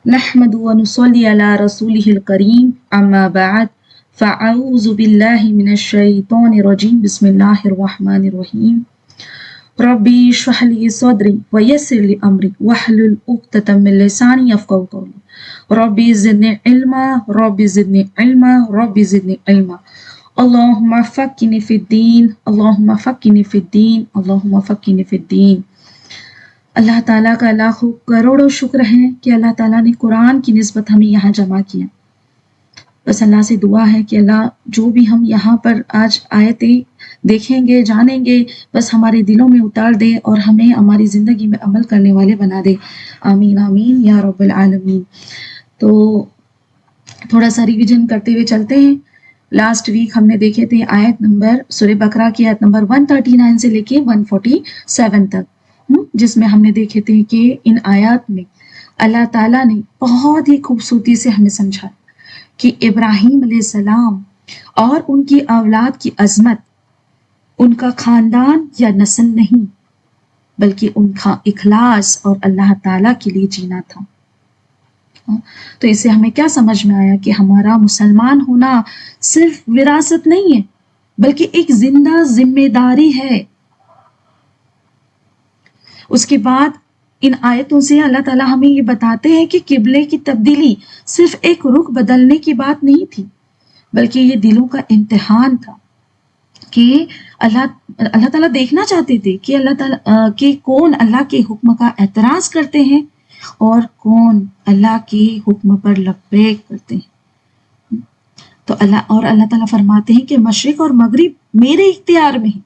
نحمد ونصلي على رسوله الكريم أما بعد فأعوذ بالله من الشيطان الرجيم بسم الله الرحمن الرحيم ربي اشرح لي صدري ويسر لي أمري واحلل عقدة من لساني يفقهوا قولي ربي زدني علما ربي زدني علما ربي زدني علما اللهم فقهني في الدين اللهم فقهني في الدين اللهم فقهني في الدين۔ اللہ تعالیٰ کا لاکھوں کروڑوں شکر ہے کہ اللہ تعالیٰ نے قرآن کی نسبت ہمیں یہاں جمع کیا۔ بس اللہ سے دعا ہے کہ اللہ جو بھی ہم یہاں پر آج آیتیں دیکھیں گے جانیں گے بس ہمارے دلوں میں اتار دے اور ہمیں ہماری زندگی میں عمل کرنے والے بنا دے، آمین آمین یا رب العالمین۔ تو تھوڑا سا ریویژن کرتے ہوئے چلتے ہیں۔ لاسٹ ویک ہم نے دیکھے تھے آیت نمبر سورہ بقرہ کی آیت نمبر 139 سے لے کے 147 تک، جس میں ہم نے دیکھے تھے کہ ان آیات میں اللہ تعالیٰ نے بہت ہی خوبصورتی سے ہمیں سمجھا کہ ابراہیم علیہ السلام اور ان کی اولاد کی عظمت ان کا خاندان یا نسل نہیں بلکہ ان کا اخلاص اور اللہ تعالیٰ کے لیے جینا تھا۔ تو اس سے ہمیں کیا سمجھ میں آیا کہ ہمارا مسلمان ہونا صرف وراثت نہیں ہے بلکہ ایک زندہ ذمہ داری ہے۔ اس کے بعد ان آیتوں سے اللہ تعالیٰ ہمیں یہ بتاتے ہیں کہ قبلے کی تبدیلی صرف ایک رخ بدلنے کی بات نہیں تھی بلکہ یہ دلوں کا امتحان تھا کہ اللہ تعالیٰ دیکھنا چاہتے تھے کہ اللہ تعالیٰ کہ کون اللہ کے حکم کا اعتراض کرتے ہیں اور کون اللہ کے حکم پر لبیک کرتے ہیں۔ تو اللہ تعالیٰ فرماتے ہیں کہ مشرق اور مغرب میرے اختیار میں ہے،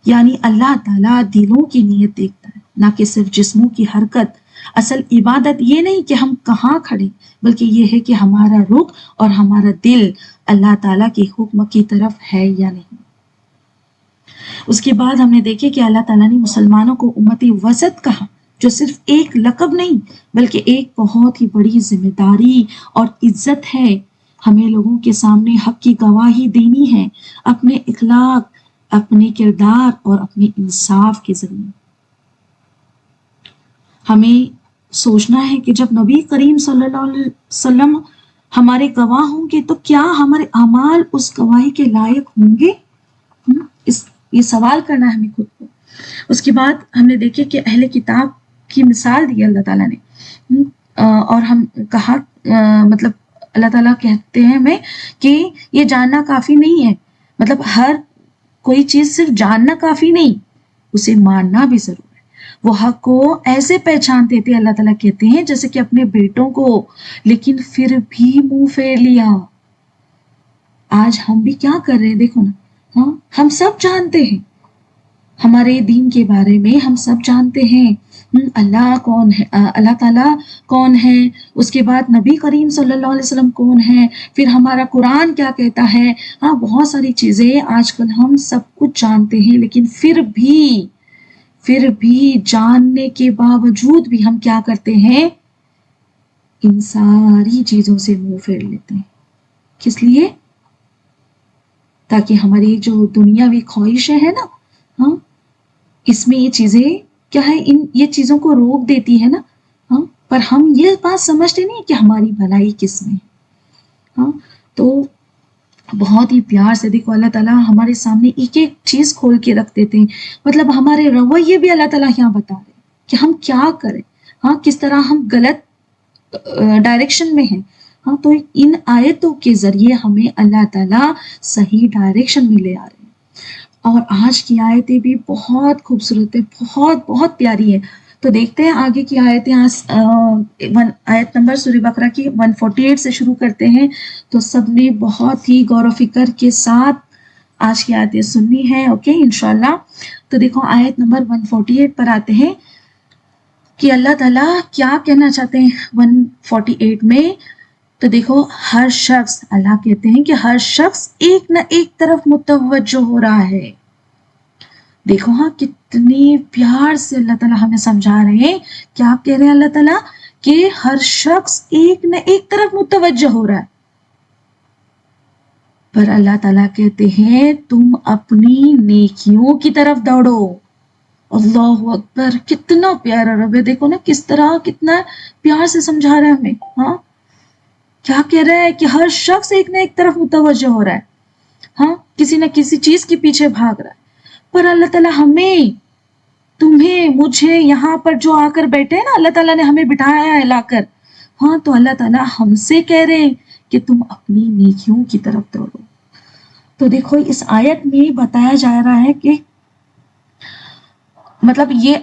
یعنی اللہ تعالیٰ دلوں کی نیت دیکھتا ہے نہ کہ صرف جسموں کی حرکت۔ اصل عبادت یہ نہیں کہ ہم کہاں کھڑے بلکہ یہ ہے کہ ہمارا رخ اور ہمارا دل اللہ تعالیٰ کے حکم کی طرف ہے یا نہیں۔ اس کے بعد ہم نے دیکھے کہ اللہ تعالیٰ نے مسلمانوں کو امتی وسط کہا، جو صرف ایک لقب نہیں بلکہ ایک بہت ہی بڑی ذمہ داری اور عزت ہے۔ ہمیں لوگوں کے سامنے حق کی گواہی دینی ہے اپنے اخلاق، اپنے کردار اور اپنے انصاف کے ذریعے۔ ہمیں سوچنا ہے کہ جب نبی کریم صلی اللہ علیہ وسلم ہمارے گواہ ہوں گے تو کیا ہمارے اعمال اس گواہی کے لائق ہوں گے؟ یہ سوال کرنا ہے ہمیں خود کو۔ اس کے بعد ہم نے دیکھے کہ اہل کتاب کی مثال دی اللہ تعالیٰ نے، اور ہم کہا مطلب اللہ تعالیٰ کہتے ہیں ہمیں کہ یہ جاننا کافی نہیں ہے، مطلب ہر کوئی چیز صرف جاننا کافی نہیں، اسے ماننا بھی ضرور ہے۔ وہ حق کو ایسے پہچانتے تھے، اللہ تعالیٰ کہتے ہیں جیسے کہ اپنے بیٹوں کو، لیکن پھر بھی منہ پھیر لیا۔ آج ہم بھی کیا کر رہے ہیں دیکھو نا، ہم سب جانتے ہیں ہمارے دین کے بارے میں، ہم سب جانتے ہیں اللہ کون ہے، اللہ تعالیٰ کون ہے، اس کے بعد نبی کریم صلی اللہ علیہ وسلم کون ہے، پھر ہمارا قرآن کیا کہتا ہے، بہت ساری چیزیں آج کل ہم سب کچھ جانتے ہیں، لیکن پھر بھی جاننے کے باوجود بھی ہم کیا کرتے ہیں، ان ساری چیزوں سے منہ پھیر لیتے ہیں۔ کس لیے؟ تاکہ ہماری جو دنیاوی خواہشیں ہیں نا، اس میں یہ چیزیں کیا ہے، یہ چیزوں کو روک دیتی ہے نا، پر ہم یہ بات سمجھتے نہیں کہ ہماری بھلائی کس میں ہے۔ تو بہت ہی پیار سے دیکھو اللہ تعالیٰ ہمارے سامنے ایک ایک چیز کھول کے رکھ دیتے ہیں، مطلب ہمارے رویے بھی اللہ تعالیٰ یہاں بتا رہے ہیں کہ ہم کیا کریں، کس طرح ہم غلط ڈائریکشن میں ہیں۔ تو ان آیتوں کے ذریعے ہمیں اللہ تعالیٰ صحیح ڈائریکشن میں لے آ رہے ہیں۔ اور آج کی آیتیں بھی بہت خوبصورت ہے، بہت بہت پیاری ہے۔ تو دیکھتے ہیں آگے کی آیتیں۔ آیت نمبر سورہ بقرہ کی 148 سے شروع کرتے ہیں، تو سب نے بہت ہی غور و فکر کے ساتھ آج کی آیتیں سننی ہے، اوکے انشاءاللہ۔ تو دیکھو آیت نمبر 148 پر آتے ہیں کہ اللہ تعالیٰ کیا کہنا چاہتے ہیں 148 میں۔ تو دیکھو ہر شخص، اللہ کہتے ہیں کہ ہر شخص ایک نہ ایک طرف متوجہ ہو رہا ہے۔ دیکھو کتنی پیار سے اللہ تعالیٰ ہمیں سمجھا رہے ہیں، کیا کہہ رہے ہیں اللہ تعالیٰ کہ ہر شخص ایک نہ ایک طرف متوجہ ہو رہا ہے، پر اللہ تعالیٰ کہتے ہیں تم اپنی نیکیوں کی طرف دوڑو۔ اللہ اکبر، کتنا پیارا رب ہے، دیکھو نا کس طرح کتنا پیار سے سمجھا رہا ہے ہمیں. ہاں کیا کہہ رہا ہے کہ ہر شخص ایک نہ ایک طرف متوجہ ہو رہا ہے، ہاں کسی نہ کسی چیز کے پیچھے بھاگ رہا ہے، پر اللہ تعالیٰ ہمیں، تمہیں، مجھے یہاں پر جو آ کر بیٹھے ہیں نا، اللہ تعالیٰ نے ہمیں بٹھایا ہے لا کر، ہاں تو اللہ تعالیٰ ہم سے کہہ رہے ہیں کہ تم اپنی نیکیوں کی طرف دوڑو. تو دیکھو اس آیت میں بتایا جا رہا ہے کہ مطلب یہ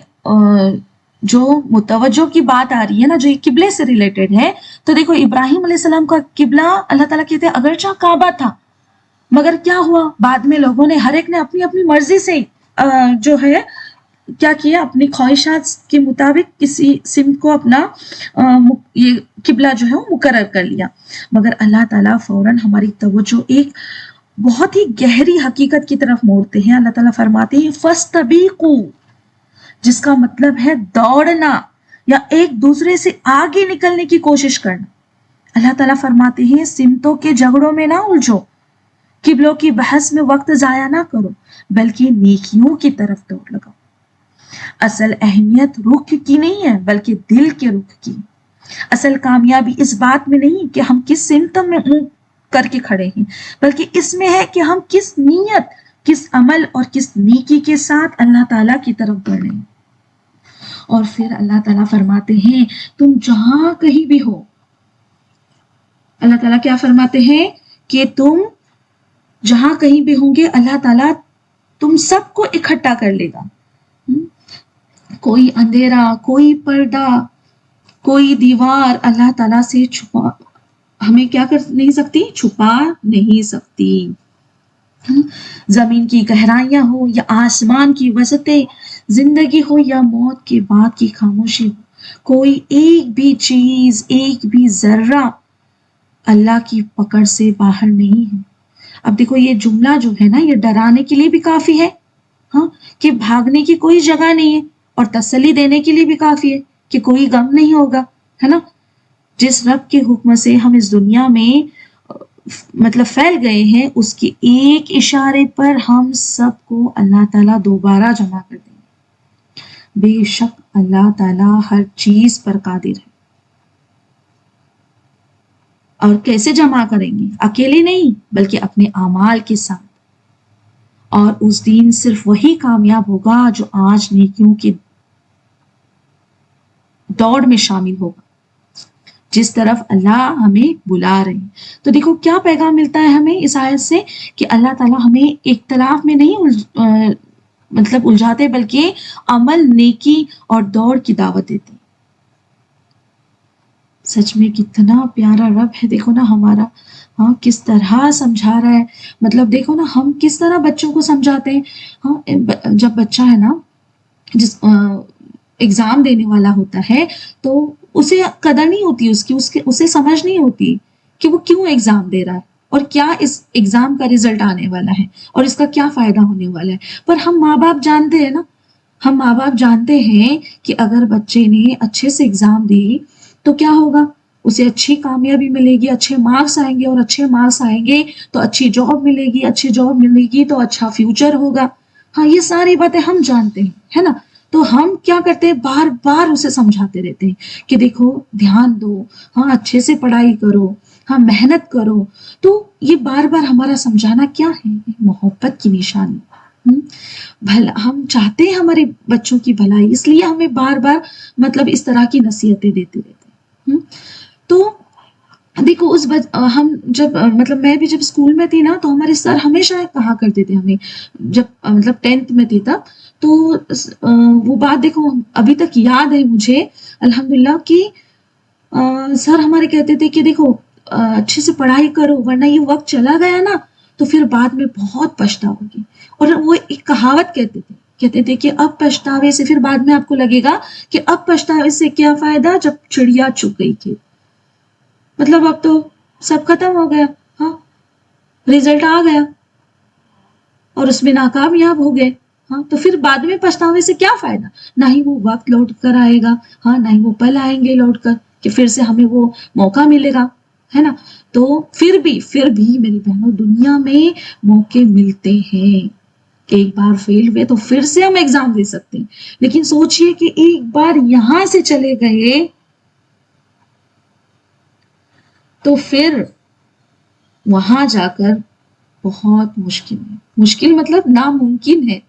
جو متوجہ کی بات آ رہی ہے نا، جو یہ قبلے سے ریلیٹڈ ہے، تو دیکھو ابراہیم علیہ السلام کا قبلہ اللہ تعالیٰ کہتے ہیں اگرچہ کعبہ تھا، مگر کیا ہوا بعد میں لوگوں نے ہر ایک نے اپنی اپنی مرضی سے جو ہے کیا کیا، اپنی خواہشات کے مطابق کسی سمت کو اپنا یہ قبلہ جو ہے وہ مقرر کر لیا. مگر اللہ تعالیٰ فوراً ہماری توجہ ایک بہت ہی گہری حقیقت کی طرف موڑتے ہیں. اللہ تعالیٰ فرماتے ہیں فَاسْتَبِقُوا، جس کا مطلب ہے دوڑنا یا ایک دوسرے سے آگے نکلنے کی کوشش کرنا. اللہ تعالیٰ فرماتے ہیں سمتوں کے جھگڑوں میں نہ الجھو، قبلوں کی بحث میں وقت ضائع نہ کرو، بلکہ نیکیوں کی طرف دوڑ لگاؤ. اصل اہمیت رخ کی نہیں ہے بلکہ دل کے رخ کی. اصل کامیابی اس بات میں نہیں کہ ہم کس سمت میں منہ کر کے کھڑے ہیں، بلکہ اس میں ہے کہ ہم کس نیت، کس عمل اور کس نیکی کے ساتھ اللہ تعالیٰ کی طرف بڑھ رہے ہیں. اور پھر اللہ تعالیٰ فرماتے ہیں تم جہاں کہیں بھی ہو، اللہ تعالیٰ کیا فرماتے ہیں کہ تم جہاں کہیں بھی ہوں گے اللہ تعالیٰ تم سب کو اکٹھا کر لے گا. کوئی اندھیرا، کوئی پردہ، کوئی دیوار اللہ تعالیٰ سے چھپا ہمیں کیا کر نہیں سکتی، چھپا نہیں سکتی. زمین کی گہرائیاں ہو یا آسمان کی وسعتیں، زندگی ہو یا موت کے بعد کی خاموشی ہو، کوئی ایک بھی چیز، ایک بھی ذرہ اللہ کی پکڑ سے باہر نہیں ہے. اب دیکھو یہ جملہ جو ہے نا یہ ڈرانے کے لیے بھی کافی ہے، ہاں کہ بھاگنے کی کوئی جگہ نہیں ہے، اور تسلی دینے کے لیے بھی کافی ہے کہ کوئی غم نہیں ہوگا، ہے نا. جس رب کے حکم سے ہم اس دنیا میں مطلب پھیل گئے ہیں، اس کے ایک اشارے پر ہم سب کو اللہ تعالیٰ دوبارہ جمع کر دیں گے. بے شک اللہ تعالیٰ ہر چیز پر قادر ہے. اور کیسے جمع کریں گے؟ اکیلے نہیں بلکہ اپنے اعمال کے ساتھ. اور اس دن صرف وہی کامیاب ہوگا جو آج نیکیوں کی دوڑ میں شامل ہوگا جس طرف اللہ ہمیں بلا رہے ہیں. تو دیکھو کیا پیغام ملتا ہے ہمیں اس آیت سے کہ اللہ تعالیٰ ہمیں اختلاف میں نہیں مطلب الجھاتے، بلکہ عمل، نیکی اور دوڑ کی دعوت دیتے ہیں. سچ میں کتنا پیارا رب ہے، دیکھو نا ہمارا، ہاں کس طرح سمجھا رہا ہے. مطلب دیکھو نا ہم کس طرح بچوں کو سمجھاتے ہیں. ہاں جب بچہ ہے نا جس ایگزام دینے والا ہوتا ہے تو اسے قدر نہیں ہوتی اسے سمجھ نہیں ہوتی کہ وہ کیوں ایگزام دے رہا ہے اور کیا اس ایگزام کا رزلٹ آنے والا ہے اور اس کا کیا فائدہ ہونے والا ہے. پر ہم ماں باپ جانتے ہیں نا، ہم ماں باپ جانتے ہیں کہ اگر بچے نے اچھے سے ایگزام دی تو کیا ہوگا، اسے اچھی کامیابی ملے گی، اچھے مارکس آئیں گے، اور اچھے مارکس آئیں گے تو اچھی جاب ملے گی، اچھی جاب ملے گی تو اچھا فیوچر ہوگا. ہاں یہ ساری باتیں ہم جانتے ہیں، ہے نا. تو ہم کیا کرتے ہیں، بار بار اسے سمجھاتے رہتے ہیں کہ دیکھو دھیان دو، ہاں اچھے سے پڑھائی کرو، ہاں محنت کرو. تو یہ بار بار ہمارا سمجھانا کیا ہے، محبت کی نشانی. بھلا ہم چاہتے ہیں ہمارے بچوں کی بھلائی، اس لیے ہمیں بار بار مطلب اس طرح کی نصیحتیں دیتے رہتے ہیں. تو دیکھو ہم جب مطلب میں بھی جب اسکول میں تھی نا تو ہمارے سر ہمیشہ کہا کرتے تھے ہمیں، جب مطلب 10th میں تھی تب، تو وہ بات دیکھو ابھی تک یاد ہے مجھے الحمدللہ کہ سر ہمارے کہتے تھے کہ دیکھو اچھے سے پڑھائی کرو ورنہ یہ وقت چلا گیا نا تو پھر بعد میں بہت پچھتاؤ گی. اور وہ ایک کہاوت کہتے تھے کہ اب پچھتاوے سے، پھر بعد میں آپ کو لگے گا کہ اب پچھتاوے سے کیا فائدہ جب چڑیا چگ گئی تھی. مطلب اب تو سب ختم ہو گیا، ہاں رزلٹ آ گیا اور اس میں ناکامیاب ہو گئے، ہاں تو پھر بعد میں پچھتاوے سے کیا فائدہ. نہ ہی وہ وقت لوٹ کر آئے گا، ہاں نہ ہی وہ پل آئیں گے لوٹ کر کہ پھر سے ہمیں وہ موقع ملے گا، ہے نا. تو پھر بھی میری بہنوں دنیا میں موقع ملتے ہیں، ایک بار فیل ہوئے تو پھر سے ہم ایگزام دے سکتے ہیں، لیکن سوچئے کہ ایک بار یہاں سے چلے گئے تو پھر وہاں جا کر بہت مشکل ہے، مشکل مطلب ناممکن ہے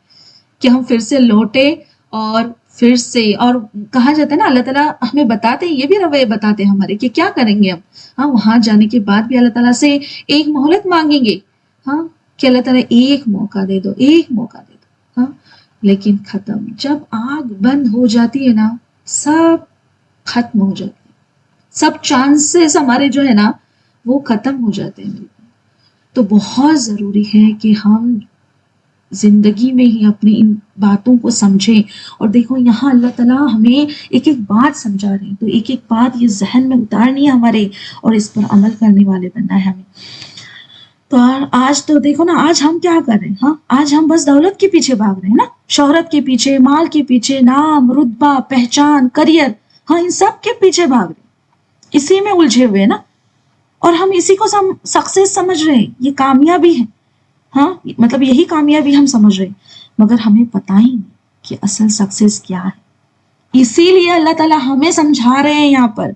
کہ ہم پھر سے لوٹے اور پھر سے، اور کہا جاتا ہے نا اللہ تعالیٰ ہمیں بتاتے ہیں، یہ بھی رویے بتاتے ہیں ہمارے کہ کیا کریں گے ہم، ہاں وہاں جانے کے بعد بھی اللہ تعالیٰ سے ایک مہلت مانگیں گے، ہاں کہ اللہ تعالیٰ ایک موقع دے دو، ایک موقع دے دو، ہاں لیکن ختم، جب آگ بند ہو جاتی ہے نا سب ختم ہو جاتی ہے، سب چانسز ہمارے جو ہے نا وہ ختم ہو جاتے ہیں۔ تو بہت ضروری ہے کہ ہم زندگی میں ہی اپنے ان باتوں کو سمجھیں، اور دیکھو یہاں اللہ تعالیٰ ہمیں ایک ایک بات سمجھا رہے ہیں، تو ایک ایک بات یہ ذہن میں اتارنی ہے ہمارے، اور اس پر عمل کرنے والے بننا ہے ہمیں۔ تو آج تو دیکھو نا، آج ہم کیا کر رہے ہیں، ہاں آج ہم بس دولت کے پیچھے بھاگ رہے ہیں نا، شہرت کے پیچھے، مال کے پیچھے، نام، رتبہ، پہچان، کریئر، ہاں ان سب کے پیچھے بھاگ رہے ہیں، اسی میں الجھے ہوئے نا، اور ہم اسی کو سکسیس سمجھ رہے ہیں، یہ کامیابی ہے، ہاں مطلب یہی کامیابی ہم سمجھ رہے ہیں، مگر ہمیں پتہ ہی نہیں کہ اصل سکسیس کیا ہے۔ اسی لیے اللہ تعالیٰ ہمیں سمجھا رہے ہیں یہاں پر،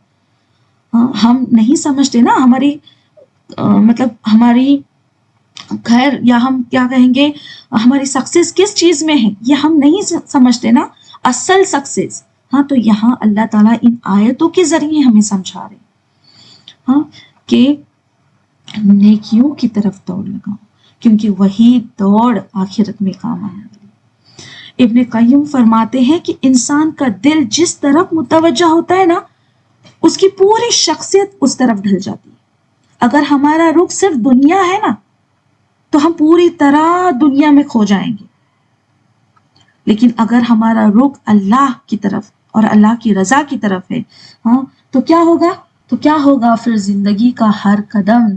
ہاں ہم نہیں سمجھتے نا ہماری مطلب ہماری خیر، یا ہم کیا کہیں گے ہماری سکسیس کس چیز میں ہے، یہ ہم نہیں سمجھتے نا اصل سکسیس، ہاں تو یہاں اللہ تعالیٰ ان آیتوں کے ذریعے ہمیں سمجھا رہے ہیں، ہاں کہ نیکیوں کی طرف دوڑ لگاؤ، کیونکہ وہی دوڑ آخرت میں کام آنے والی۔ ابن قیم فرماتے ہیں کہ انسان کا دل جس طرف متوجہ ہوتا ہے نا اس کی پوری شخصیت اس طرف ڈھل جاتی ہے۔ اگر ہمارا رخ صرف دنیا ہے نا تو ہم پوری طرح دنیا میں کھو جائیں گے، لیکن اگر ہمارا رخ اللہ کی طرف اور اللہ کی رضا کی طرف ہے، ہاں تو کیا ہوگا پھر زندگی کا ہر قدم،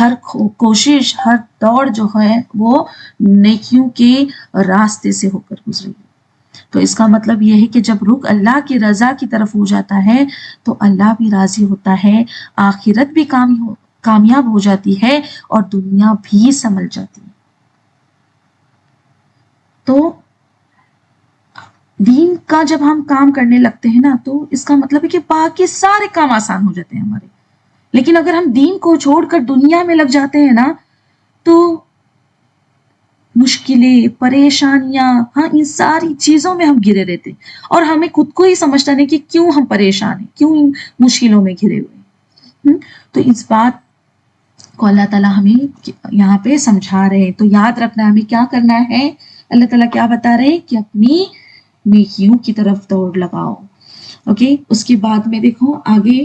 ہر کوشش، ہر دوڑ جو ہے وہ نیکیوں کے راستے سے ہو کر گزرے گی۔ تو اس کا مطلب یہ ہے کہ جب رخ اللہ کی رضا کی طرف ہو جاتا ہے تو اللہ بھی راضی ہوتا ہے، آخرت بھی کامیاب ہو جاتی ہے اور دنیا بھی سنبھل جاتی ہے۔ تو دین کا جب ہم کام کرنے لگتے ہیں نا تو اس کا مطلب ہے کہ باقی سارے کام آسان ہو جاتے ہیں ہمارے، لیکن اگر ہم دین کو چھوڑ کر دنیا میں لگ جاتے ہیں نا تو مشکلیں، پریشانیاں، ہاں ان ساری چیزوں میں ہم گھرے رہتے ہیں، اور ہمیں خود کو ہی سمجھتا نہیں کہ کیوں ہم پریشان ہیں، کیوں ان مشکلوں میں گھرے ہوئے ہیں۔ تو اس بات کو اللہ تعالیٰ ہمیں یہاں پہ سمجھا رہے ہیں، تو یاد رکھنا ہمیں کیا کرنا ہے، اللہ تعالیٰ کیا بتا رہے ہیں کہ اپنی نیکیوں کی طرف دوڑ لگاؤ۔ اوکے، اس کے بعد میں دیکھو آگے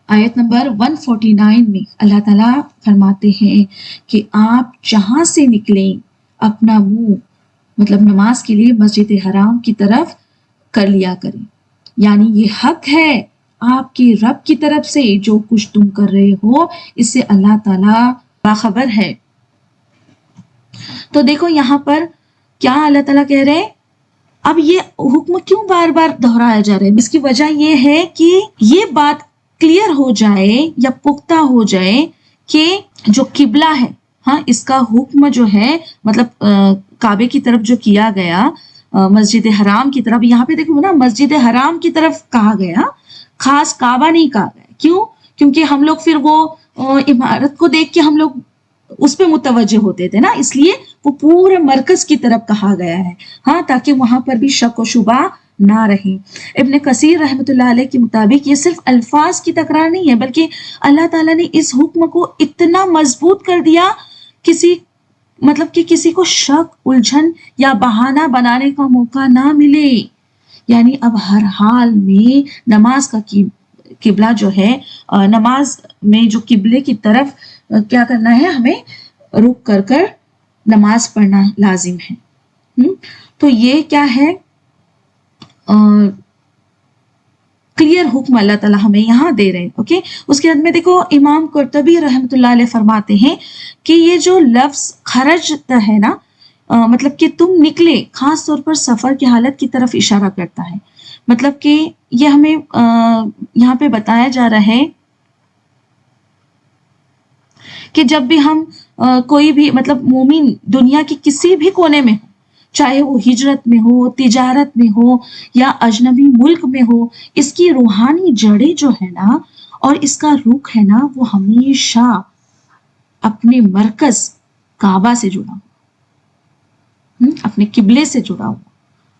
آیت نمبر 149 میں اللہ تعالیٰ فرماتے ہیں کہ آپ جہاں سے نکلیں اپنا منہ مطلب نماز کے لیے مسجد حرام کی طرف کر لیا کریں، یعنی یہ حق ہے آپ کی رب کی طرف سے، جو کچھ تم کر رہے ہو اس سے اللہ تعالیٰ باخبر ہے۔ تو دیکھو یہاں پر کیا اللہ تعالیٰ کہہ رہے ہیں، اب یہ حکم کیوں بار بار دہرایا جا رہا ہے، اس کی وجہ یہ ہے کہ یہ بات کلیئر ہو جائے یا پختہ ہو جائے کہ جو قبلہ ہے، ہاں اس کا حکم جو ہے مطلب کعبے کی طرف جو کیا گیا، مسجد حرام کی طرف، یہاں پہ دیکھو نا مسجد حرام کی طرف کہا گیا، خاص کعبہ نہیں کہا گیا، کیوں؟ کیونکہ ہم لوگ پھر وہ عمارت کو دیکھ کے ہم لوگ اس پہ متوجہ ہوتے تھے نا، اس لیے وہ پورے مرکز کی طرف کہا گیا ہے، ہاں تاکہ وہاں پر بھی شک و شبہ نہ رہے۔ ابن کثیر رحمۃ اللہ علیہ کے مطابق یہ صرف الفاظ کی تکرار نہیں ہے، بلکہ اللہ تعالیٰ نے اس حکم کو اتنا مضبوط کر دیا کہ کسی کو شک، الجھن یا بہانہ بنانے کا موقع نہ ملے، یعنی اب ہر حال میں نماز کا قبلہ جو ہے، نماز میں جو قبلے کی طرف کیا کرنا ہے، ہمیں رک کر نماز پڑھنا لازم ہے۔ تو یہ کیا ہے، کلیئر حکم اللہ تعالیٰ ہمیں یہاں دے رہے ہیں۔ اوکے، اس کے بعد میں دیکھو امام قرطبی رحمۃ اللہ علیہ فرماتے ہیں کہ یہ جو لفظ خرجتا ہے نا، مطلب کہ تم نکلے، خاص طور پر سفر کی حالت کی طرف اشارہ کرتا ہے، مطلب کہ یہ ہمیں یہاں پہ بتایا جا رہا ہے کہ جب بھی ہم کوئی بھی مطلب مومن دنیا کی کسی بھی کونے میں ہو، چاہے وہ ہجرت میں ہو، تجارت میں ہو یا اجنبی ملک میں ہو، اس کی روحانی جڑیں جو ہے نا اور اس کا رخ ہے نا، وہ ہمیشہ اپنے مرکز کعبہ سے جڑا ہو، اپنے قبلے سے جڑا ہو۔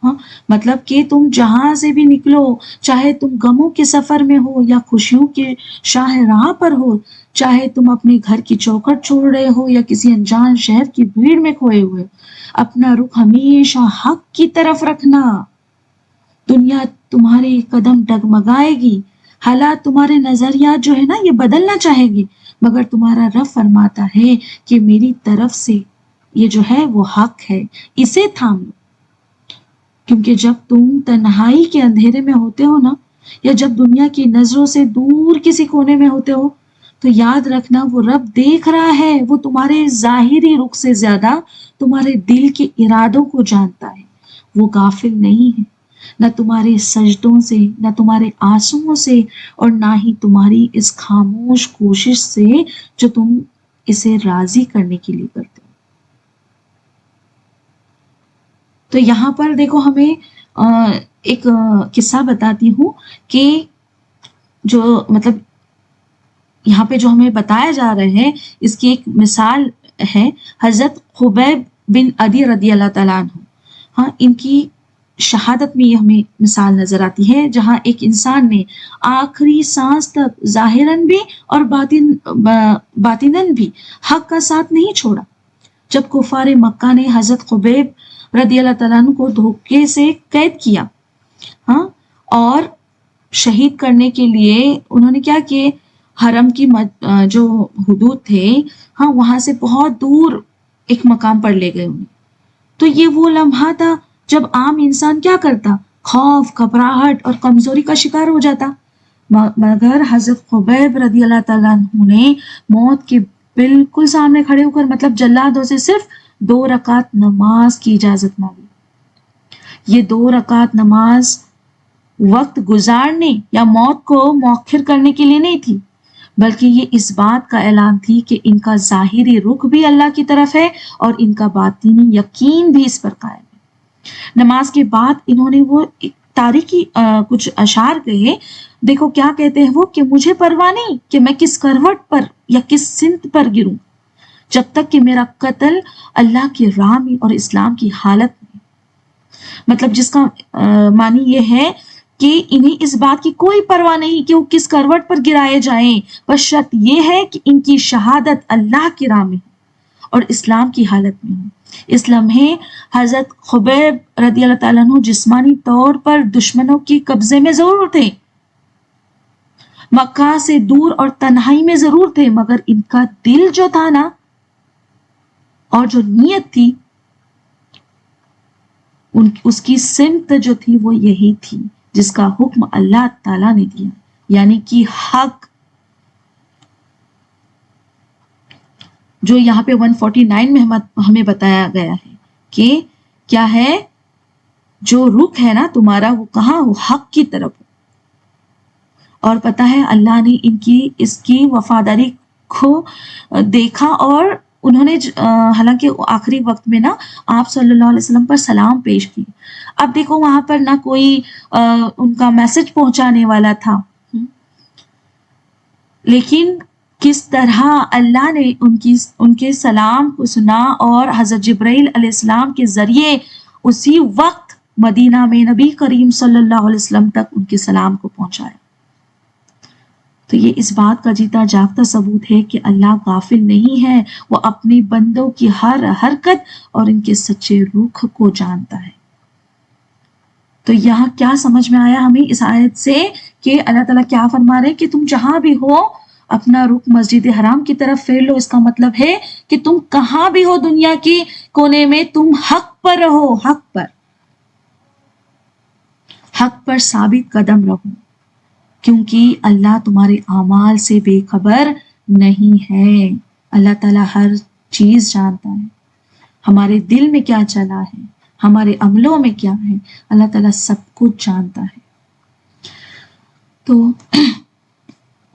ہاں، مطلب کہ تم جہاں سے بھی نکلو، چاہے تم غموں کے سفر میں ہو یا خوشیوں کے شاہراہ پر ہو، چاہے تم اپنے گھر کی چوکھٹ چھوڑ رہے ہو یا کسی انجان شہر کی بھیڑ میں کھوئے ہوئے، اپنا رخ ہمیشہ حق کی طرف رکھنا۔ دنیا تمہارے قدم ڈگمگائے گی، حالات تمہارے نظریات جو ہے نا یہ بدلنا چاہے گی، مگر تمہارا رب فرماتا ہے کہ میری طرف سے یہ جو ہے وہ حق ہے، اسے تھام لو۔ کیونکہ جب تم تنہائی کے اندھیرے میں ہوتے ہو نا، یا جب دنیا کی نظروں سے دور کسی کونے میں ہوتے ہو، تو یاد رکھنا وہ رب دیکھ رہا ہے، وہ تمہارے ظاہری رخ سے زیادہ تمہارے دل کے ارادوں کو جانتا ہے، وہ غافل نہیں ہے، نہ تمہارے سجدوں سے، نہ تمہارے آنسوؤں سے، اور نہ ہی تمہاری اس خاموش کوشش سے جو تم اسے راضی کرنے کے لیے کرتے ہو۔ تو یہاں پر دیکھو ہمیں ایک قصہ بتاتی ہوں کہ جو مطلب یہاں پہ جو ہمیں بتایا جا رہا ہے اس کی ایک مثال ہے حضرت خبیب بن عدی رضی اللہ تعالیٰ عنہ۔ ہاں، ان کی شہادت میں یہ ہمیں مثال نظر آتی ہے، جہاں ایک انسان نے آخری سانس تک ظاہراً بھی اور باطناً بھی حق کا ساتھ نہیں چھوڑا۔ جب کفار مکہ نے حضرت خبیب رضی اللہ تعالیٰ عنہ کو دھوکے سے قید کیا، ہاں، اور شہید کرنے کے لیے انہوں نے کیا کہ حرم کی جو حدود تھے، ہاں، وہاں سے بہت دور ایک مقام پر لے گئے انہیں۔ تو یہ وہ لمحہ تھا جب عام انسان کیا کرتا، خوف، گھبراہٹ اور کمزوری کا شکار ہو جاتا، مگر حضرت خبیب رضی اللہ تعالیٰ عنہ نے موت کے بالکل سامنے کھڑے ہو کر مطلب جلادوں سے صرف 2 رکعت نماز کی اجازت مانگی۔ یہ 2 رکعت نماز وقت گزارنے یا موت کو مؤخر کرنے کے لیے نہیں تھی، بلکہ یہ اس بات کا اعلان تھی کہ ان کا ظاہری رخ بھی اللہ کی طرف ہے اور ان کا باطنی یقین بھی اس پر قائم ہے۔ نماز کے بعد انہوں نے وہ تاریخی کچھ اشعار کہے، دیکھو کیا کہتے ہیں وہ، کہ مجھے پرواہ نہیں کہ میں کس کروٹ پر یا کس سمت پر گروں، جب تک کہ میرا قتل اللہ کی راہ میں اور اسلام کی حالت میں۔ مطلب جس کا معنی یہ ہے کہ انہیں اس بات کی کوئی پرواہ نہیں کہ وہ کس کروٹ پر گرائے جائیں، بس شرط یہ ہے کہ ان کی شہادت اللہ کی راہ میں ہو اور اسلام کی حالت میں ہو۔ اس لمحے حضرت خبیب رضی اللہ تعالیٰ عنہ جسمانی طور پر دشمنوں کی قبضے میں ضرور تھے، مکہ سے دور اور تنہائی میں ضرور تھے، مگر ان کا دل جو تھا نا اور جو نیت تھی، اس کی سمت جو تھی وہ یہی تھی جس کا حکم اللہ تعالیٰ نے دیا، یعنی کہ حق، جو یہاں پہ 149 میں ہمیں بتایا گیا ہے کہ کیا ہے، جو رخ ہے نا تمہارا وہ کہاں ہو، حق کی طرف ہو۔ اور پتہ ہے اللہ نے اس کی وفاداری کو دیکھا، اور انہوں نے حالانکہ آخری وقت میں نا آپ صلی اللہ علیہ وسلم پر سلام پیش کی۔ اب دیکھو وہاں پر نہ کوئی ان کا میسج پہنچانے والا تھا، لیکن کس طرح اللہ نے ان کے سلام کو سنا اور حضرت جبرائیل علیہ السلام کے ذریعے اسی وقت مدینہ میں نبی کریم صلی اللہ علیہ وسلم تک ان کے سلام کو پہنچایا۔ تو یہ اس بات کا جیتا جاگتا ثبوت ہے کہ اللہ غافل نہیں ہے، وہ اپنے بندوں کی ہر حرکت اور ان کے سچے رخ کو جانتا ہے۔ تو یہاں کیا سمجھ میں آیا ہمیں اس آیت سے کہ اللہ تعالیٰ کیا فرما رہے ہیں کہ تم جہاں بھی ہو اپنا رخ مسجد حرام کی طرف پھیر لو۔ اس کا مطلب ہے کہ تم کہاں بھی ہو دنیا کی کونے میں، تم حق پر رہو، حق پر ثابت قدم رہو، کیونکہ اللہ تمہارے اعمال سے بے خبر نہیں ہے۔ اللہ تعالیٰ ہر چیز جانتا ہے، ہمارے دل میں کیا چلا ہے، ہمارے عملوں میں کیا ہے، اللہ تعالیٰ سب کچھ جانتا ہے۔ تو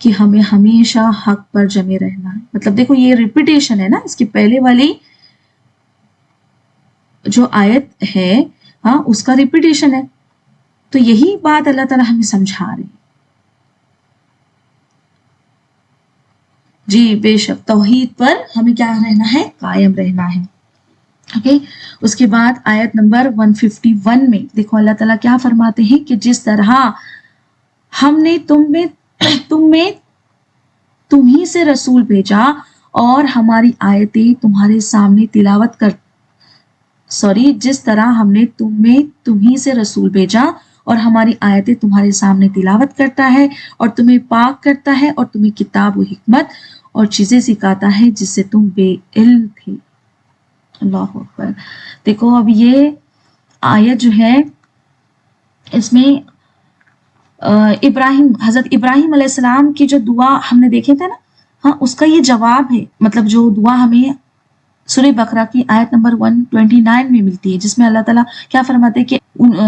کہ ہمیں ہمیشہ حق پر جمے رہنا ہے. مطلب دیکھو یہ ریپیٹیشن ہے نا، اس کی پہلے والی جو آیت ہے ہاں اس کا ریپیٹیشن ہے. تو یہی بات اللہ تعالیٰ ہمیں سمجھا رہے ہیں. جی بے شک توحید پر ہمیں کیا رہنا ہے، قائم رہنا ہے. اوکے اس کے بعد آیت نمبر 151 میں دیکھو اللہ تعالیٰ کیا فرماتے ہیں کہ جس طرح ہم نے تمہیں سے رسول بھیجا اور ہماری آیتیں تمہارے سامنے تلاوت کر جس طرح ہم نے تمہیں سے رسول بھیجا اور ہماری آیتیں تمہارے سامنے تلاوت کرتا ہے اور تمہیں پاک کرتا ہے اور تمہیں کتاب و حکمت اور چیزیں سکھاتا ہے جس سے تم بے علم تھے. اللہ اکبر. دیکھو اب یہ آیت جو ہے اس میں حضرت ابراہیم علیہ السلام کی جو دعا ہم نے دیکھے تھے نا، ہاں اس کا یہ جواب ہے. مطلب جو دعا ہمیں سورہ بقرہ کی آیت نمبر 129 میں ملتی ہے، جس میں اللہ تعالیٰ کیا فرماتے ہیں کہ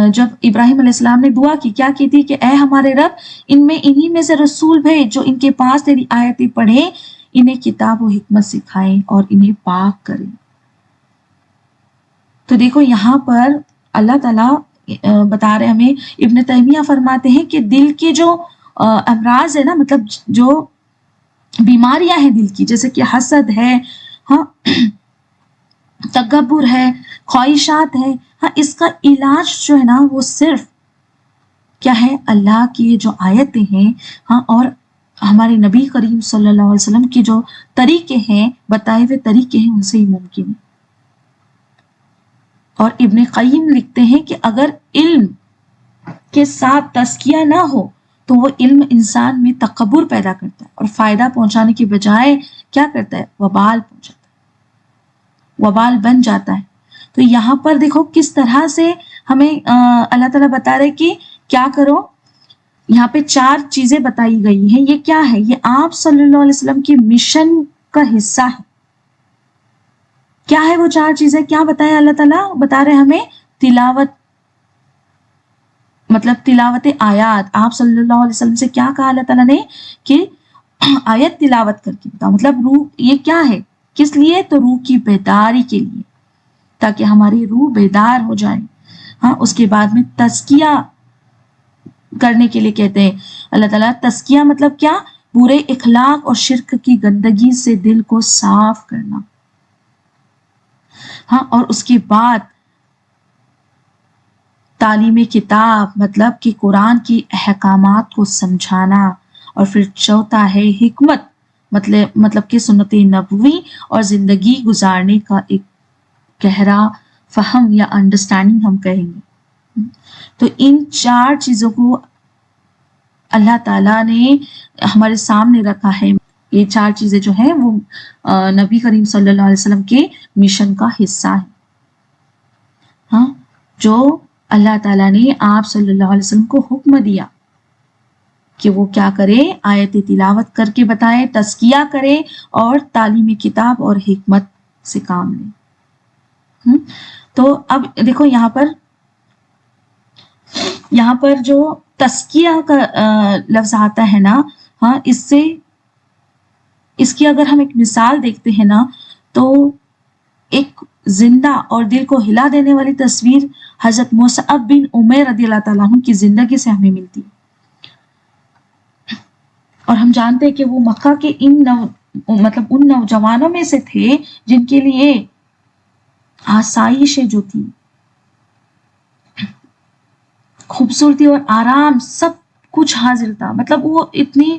جب ابراہیم علیہ السلام نے دعا کی کیا کی تھی کہ اے ہمارے رب انہی میں سے رسول بھیج جو ان کے پاس تیری آیتیں پڑھیں، انہیں کتاب و حکمت سکھائیں اور انہیں پاک کریں. تو دیکھو یہاں پر اللہ تعالیٰ بتا رہے ہمیں، ابن تیمیہ فرماتے ہیں کہ دل کے جو امراض ہے نا، مطلب جو بیماریاں ہیں دل کی، جیسے کہ حسد ہے، ہاں تکبر ہے، خواہشات ہے، ہاں اس کا علاج جو ہے نا وہ صرف کیا ہے، اللہ کی جو آیتیں ہیں ہاں اور ہمارے نبی کریم صلی اللہ علیہ وسلم کے جو طریقے ہیں، بتائے ہوئے طریقے ہیں، ان سے ہی ممکن ہے. اور ابن قیم لکھتے ہیں کہ اگر علم کے ساتھ تزکیہ نہ ہو تو وہ علم انسان میں تکبر پیدا کرتا ہے اور فائدہ پہنچانے کے بجائے کیا کرتا ہے، وبال پہنچاتا ہے، وبال بن جاتا ہے. تو یہاں پر دیکھو کس طرح سے ہمیں اللہ تعالیٰ بتا رہے کہ کیا کرو. یہاں پہ 4 چیزیں بتائی گئی ہیں. یہ کیا ہے، یہ آپ صلی اللہ علیہ وسلم کی مشن کا حصہ ہے. کیا ہے وہ 4 چیزیں، کیا بتایا اللہ تعالیٰ، بتا رہے ہمیں تلاوت، مطلب تلاوت آیات. آپ صلی اللہ علیہ وسلم سے کیا کہا اللہ تعالیٰ نے کہ آیت تلاوت کر کے بتاؤ. مطلب روح یہ کیا ہے، کس لیے، تو روح کی بیداری کے لیے، تاکہ ہماری روح بیدار ہو جائے. ہاں اس کے بعد میں تزکیہ کرنے کے لیے کہتے ہیں اللہ تعالیٰ. تزکیہ مطلب کیا، برے اخلاق اور شرک کی گندگی سے دل کو صاف کرنا. ہاں اور اس کے بعد تعلیم کتاب، مطلب کہ قرآن کی احکامات کو سمجھانا. اور پھر چوتھا ہے حکمت، مطلب کہ سنت نبوی اور زندگی گزارنے کا ایک گہرا فہم یا انڈرسٹینڈنگ ہم کہیں گے. تو ان 4 چیزوں کو اللہ تعالیٰ نے ہمارے سامنے رکھا ہے. یہ 4 چیزیں جو ہیں وہ نبی کریم صلی اللہ علیہ وسلم کے مشن کا حصہ ہے. ہاں جو اللہ تعالیٰ نے آپ صلی اللہ علیہ وسلم کو حکم دیا کہ وہ کیا کرے، آیت تلاوت کر کے بتائے، تزکیہ کرے اور تعلیم کتاب اور حکمت سے کام لے. تو اب دیکھو یہاں پر جو تزکیہ کا لفظ آتا ہے نا، ہاں اس کی اگر ہم ایک مثال دیکھتے ہیں نا، تو ایک زندہ اور دل کو ہلا دینے والی تصویر حضرت مصعب بن عمیر رضی اللہ تعالیٰ عنہ کی زندگی سے ہمیں ملتی ہے. اور ہم جانتے ہیں کہ وہ مکہ کے ان نوجوانوں میں سے تھے جن کے لیے آسائشیں جو تھی، خوبصورتی اور آرام، سب کچھ حاضر تھا. مطلب وہ اتنی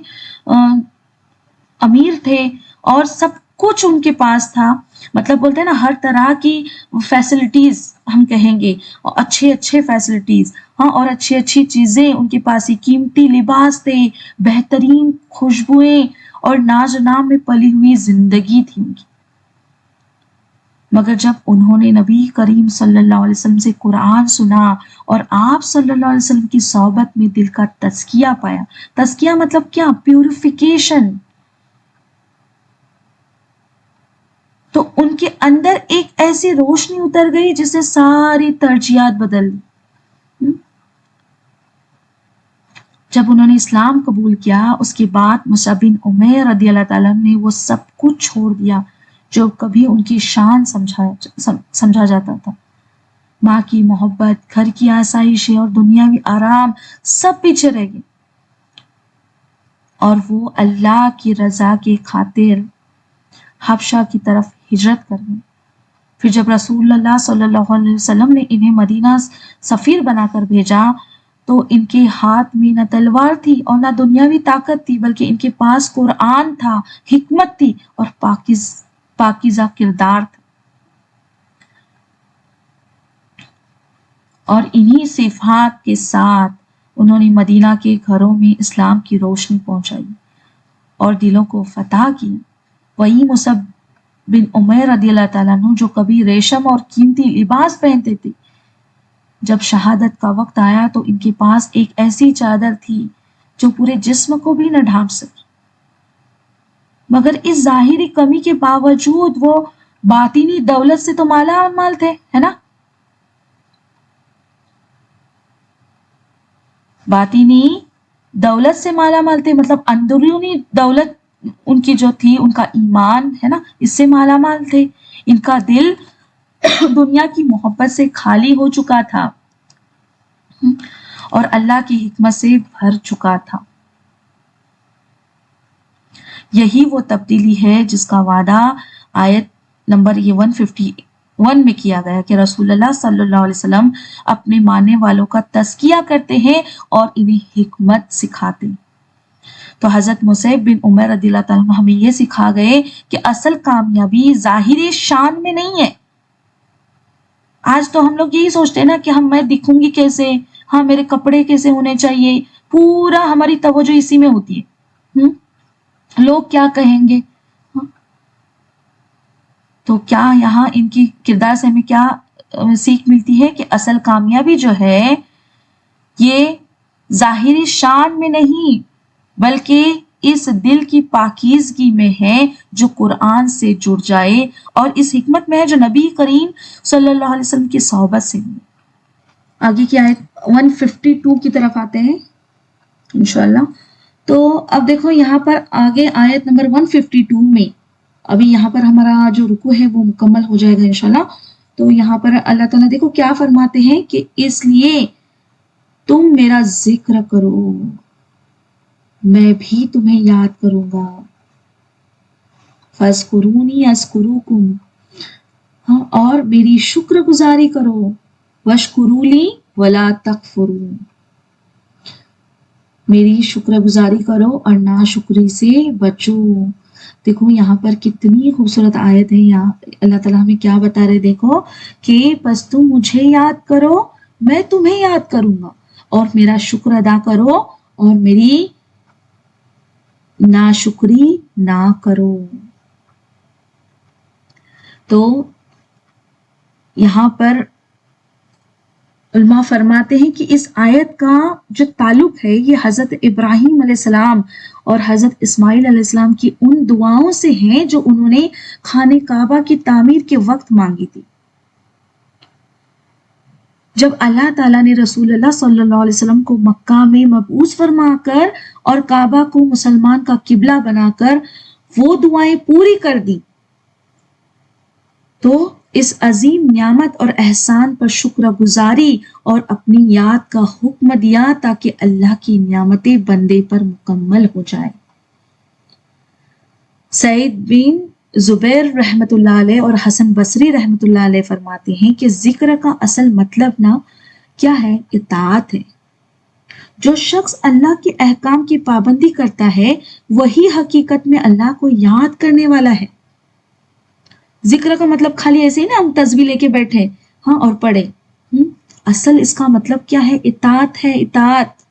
امیر تھے اور سب کچھ ان کے پاس تھا. مطلب بولتے ہیں نا ہر طرح کی فیسلٹیز ہم کہیں گے، اچھے فیسلٹیز، ہاں اور اچھی چیزیں ان کے پاس ہی، قیمتی لباس تھے، بہترین خوشبوئیں اور ناز و نام میں پلی ہوئی زندگی تھی ان کی. مگر جب انہوں نے نبی کریم صلی اللہ علیہ وسلم سے قرآن سنا اور آپ صلی اللہ علیہ وسلم کی صحبت میں دل کا تزکیہ پایا. تزکیہ مطلب کیا، پیوریفیکیشن. تو ان کے اندر ایک ایسی روشنی اتر گئی جس نے ساری ترجیحات بدل دی. جب انہوں نے اسلام قبول کیا اس کے بعد مصعب بن عمیر رضی اللہ تعالیٰ عنہ نے وہ سب کچھ چھوڑ دیا جو کبھی ان کی شان سمجھا جاتا تھا. ماں کی محبت، گھر کی آسائشیں اور دنیاوی آرام سب پیچھے رہ گئے اور وہ اللہ کی رضا کے خاطر حبشہ کی طرف ہجرت کر گئے. پھر جب رسول اللہ صلی اللہ علیہ وسلم نے انہیں مدینہ سفیر بنا کر بھیجا تو ان کے ہاتھ میں نہ تلوار تھی اور نہ دنیاوی طاقت تھی، بلکہ ان کے پاس قرآن تھا، حکمت تھی اور پاکیزہ کردار تھا. اور انہی صفات کے ساتھ انہوں نے مدینہ کے گھروں میں اسلام کی روشنی پہنچائی اور دلوں کو فتح کیا. وہی مصعب بن عمیر رضی اللہ تعالیٰ عنہ جو کبھی ریشم اور قیمتی لباس پہنتے تھے، جب شہادت کا وقت آیا تو ان کے پاس ایک ایسی چادر تھی جو پورے جسم کو بھی نہ ڈھانپ سکی، مگر اس ظاہری کمی کے باوجود وہ باطنی دولت سے تو مالا مال تھے، ہے نا. باطنی دولت سے مالا مال تھے، مطلب اندرونی دولت ان کی جو تھی، ان کا ایمان ہے نا، اس سے مالا مال تھے. ان کا دل دنیا کی محبت سے خالی ہو چکا تھا اور اللہ کی حکمت سے بھر چکا تھا. یہی وہ تبدیلی ہے جس کا وعدہ آیت نمبر 151 میں کیا گیا کہ رسول اللہ صلی اللہ علیہ وسلم اپنے ماننے والوں کا تزکیہ کرتے ہیں اور انہیں حکمت سکھاتے ہیں. تو حضرت مصعب بن عمیر رضی اللہ تعالیٰ عنہ ہمیں یہ سکھا گئے کہ اصل کامیابی ظاہری شان میں نہیں ہے. آج تو ہم لوگ یہی سوچتے ہیں نا کہ میں دکھوں گی کیسے، ہاں میرے کپڑے کیسے ہونے چاہیے، پورا ہماری توجہ اسی میں ہوتی ہے. لوگ کیا کہیں گے. تو کیا یہاں ان کی کردار سے ہمیں کیا سیکھ ملتی ہے کہ اصل کامیابی جو ہے یہ ظاہری شان میں نہیں بلکہ اس دل کی پاکیزگی میں ہے جو قرآن سے جڑ جائے اور اس حکمت میں ہے جو نبی کریم صلی اللہ علیہ وسلم کی صحبت سے ہوئی. آگے کی آیت 152 کی طرف آتے ہیں انشاءاللہ. تو اب دیکھو یہاں پر آگے آیت نمبر 152 میں ابھی یہاں پر ہمارا جو رکوع ہے وہ مکمل ہو جائے گا انشاءاللہ. تو یہاں پر اللہ تعالیٰ دیکھو کیا فرماتے ہیں کہ اس لیے تم میرا ذکر کرو، میں بھی تمہیں یاد کروں گا. فَاذْكُرُونِي أَذْكُرُكُمْ، ہاں، اور میری شکر گزاری کرو. وَاشْكُرُوا لِي وَلَا تَكْفُرُونَ، میری شکر گزاری کرو اور ناشکری سے بچو. دیکھو یہاں پر کتنی خوبصورت آیت ہے. یہاں اللہ تعالیٰ ہمیں کیا بتا رہے، دیکھو کہ بس تم مجھے یاد کرو، میں تمہیں یاد کروں گا، اور میرا شکر ادا کرو اور میری ناشکری نہ کرو. تو یہاں پر علماء فرماتے ہیں کہ اس آیت کا جو تعلق ہے یہ حضرت ابراہیم علیہ السلام اور حضرت اسماعیل علیہ السلام کی ان دعاؤں سے ہیں جو انہوں نے خانہ کعبہ کی تعمیر کے وقت مانگی تھی. جب اللہ تعالیٰ نے رسول اللہ صلی اللہ علیہ وسلم کو مکہ میں مبعوث فرما کر اور کعبہ کو مسلمان کا قبلہ بنا کر وہ دعائیں پوری کر دی تو اس عظیم نعمت اور احسان پر شکر گزاری اور اپنی یاد کا حکم دیا تاکہ اللہ کی نعمتیں بندے پر مکمل ہو جائے. سعید بن زبیر رحمۃ اللہ علیہ اور حسن بصری رحمۃ اللہ علیہ فرماتے ہیں کہ ذکر کا اصل مطلب نا کیا ہے، اطاعت ہے. جو شخص اللہ کے احکام کی پابندی کرتا ہے وہی حقیقت میں اللہ کو یاد کرنے والا ہے. ذکر کا مطلب خالی ایسے ہی نا ہم تسبیح لے کے بیٹھے ہاں اور پڑھے، اصل اس کا مطلب کیا ہے، اطاعت ہے. اطاعت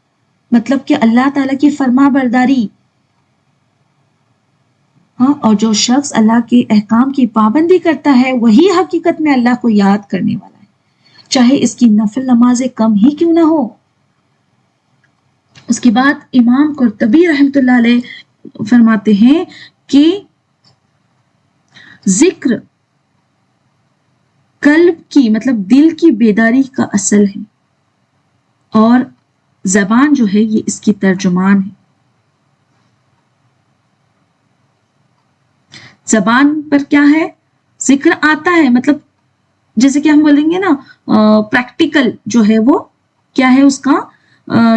مطلب کہ اللہ تعالیٰ کی فرما برداری. ہاں، اور جو شخص اللہ کے احکام کی پابندی کرتا ہے وہی حقیقت میں اللہ کو یاد کرنے والا ہے، چاہے اس کی نفل نمازیں کم ہی کیوں نہ ہو. اس کے بعد امام قرطبی رحمۃ اللہ علیہ فرماتے ہیں کہ ذکر قلب کی مطلب دل کی بیداری کا اصل ہے اور زبان جو ہے یہ اس کی ترجمان ہے. زبان پر کیا ہے؟ ذکر آتا ہے، مطلب جیسے کہ ہم بولیں گے نا پریکٹیکل جو ہے وہ کیا ہے، اس کا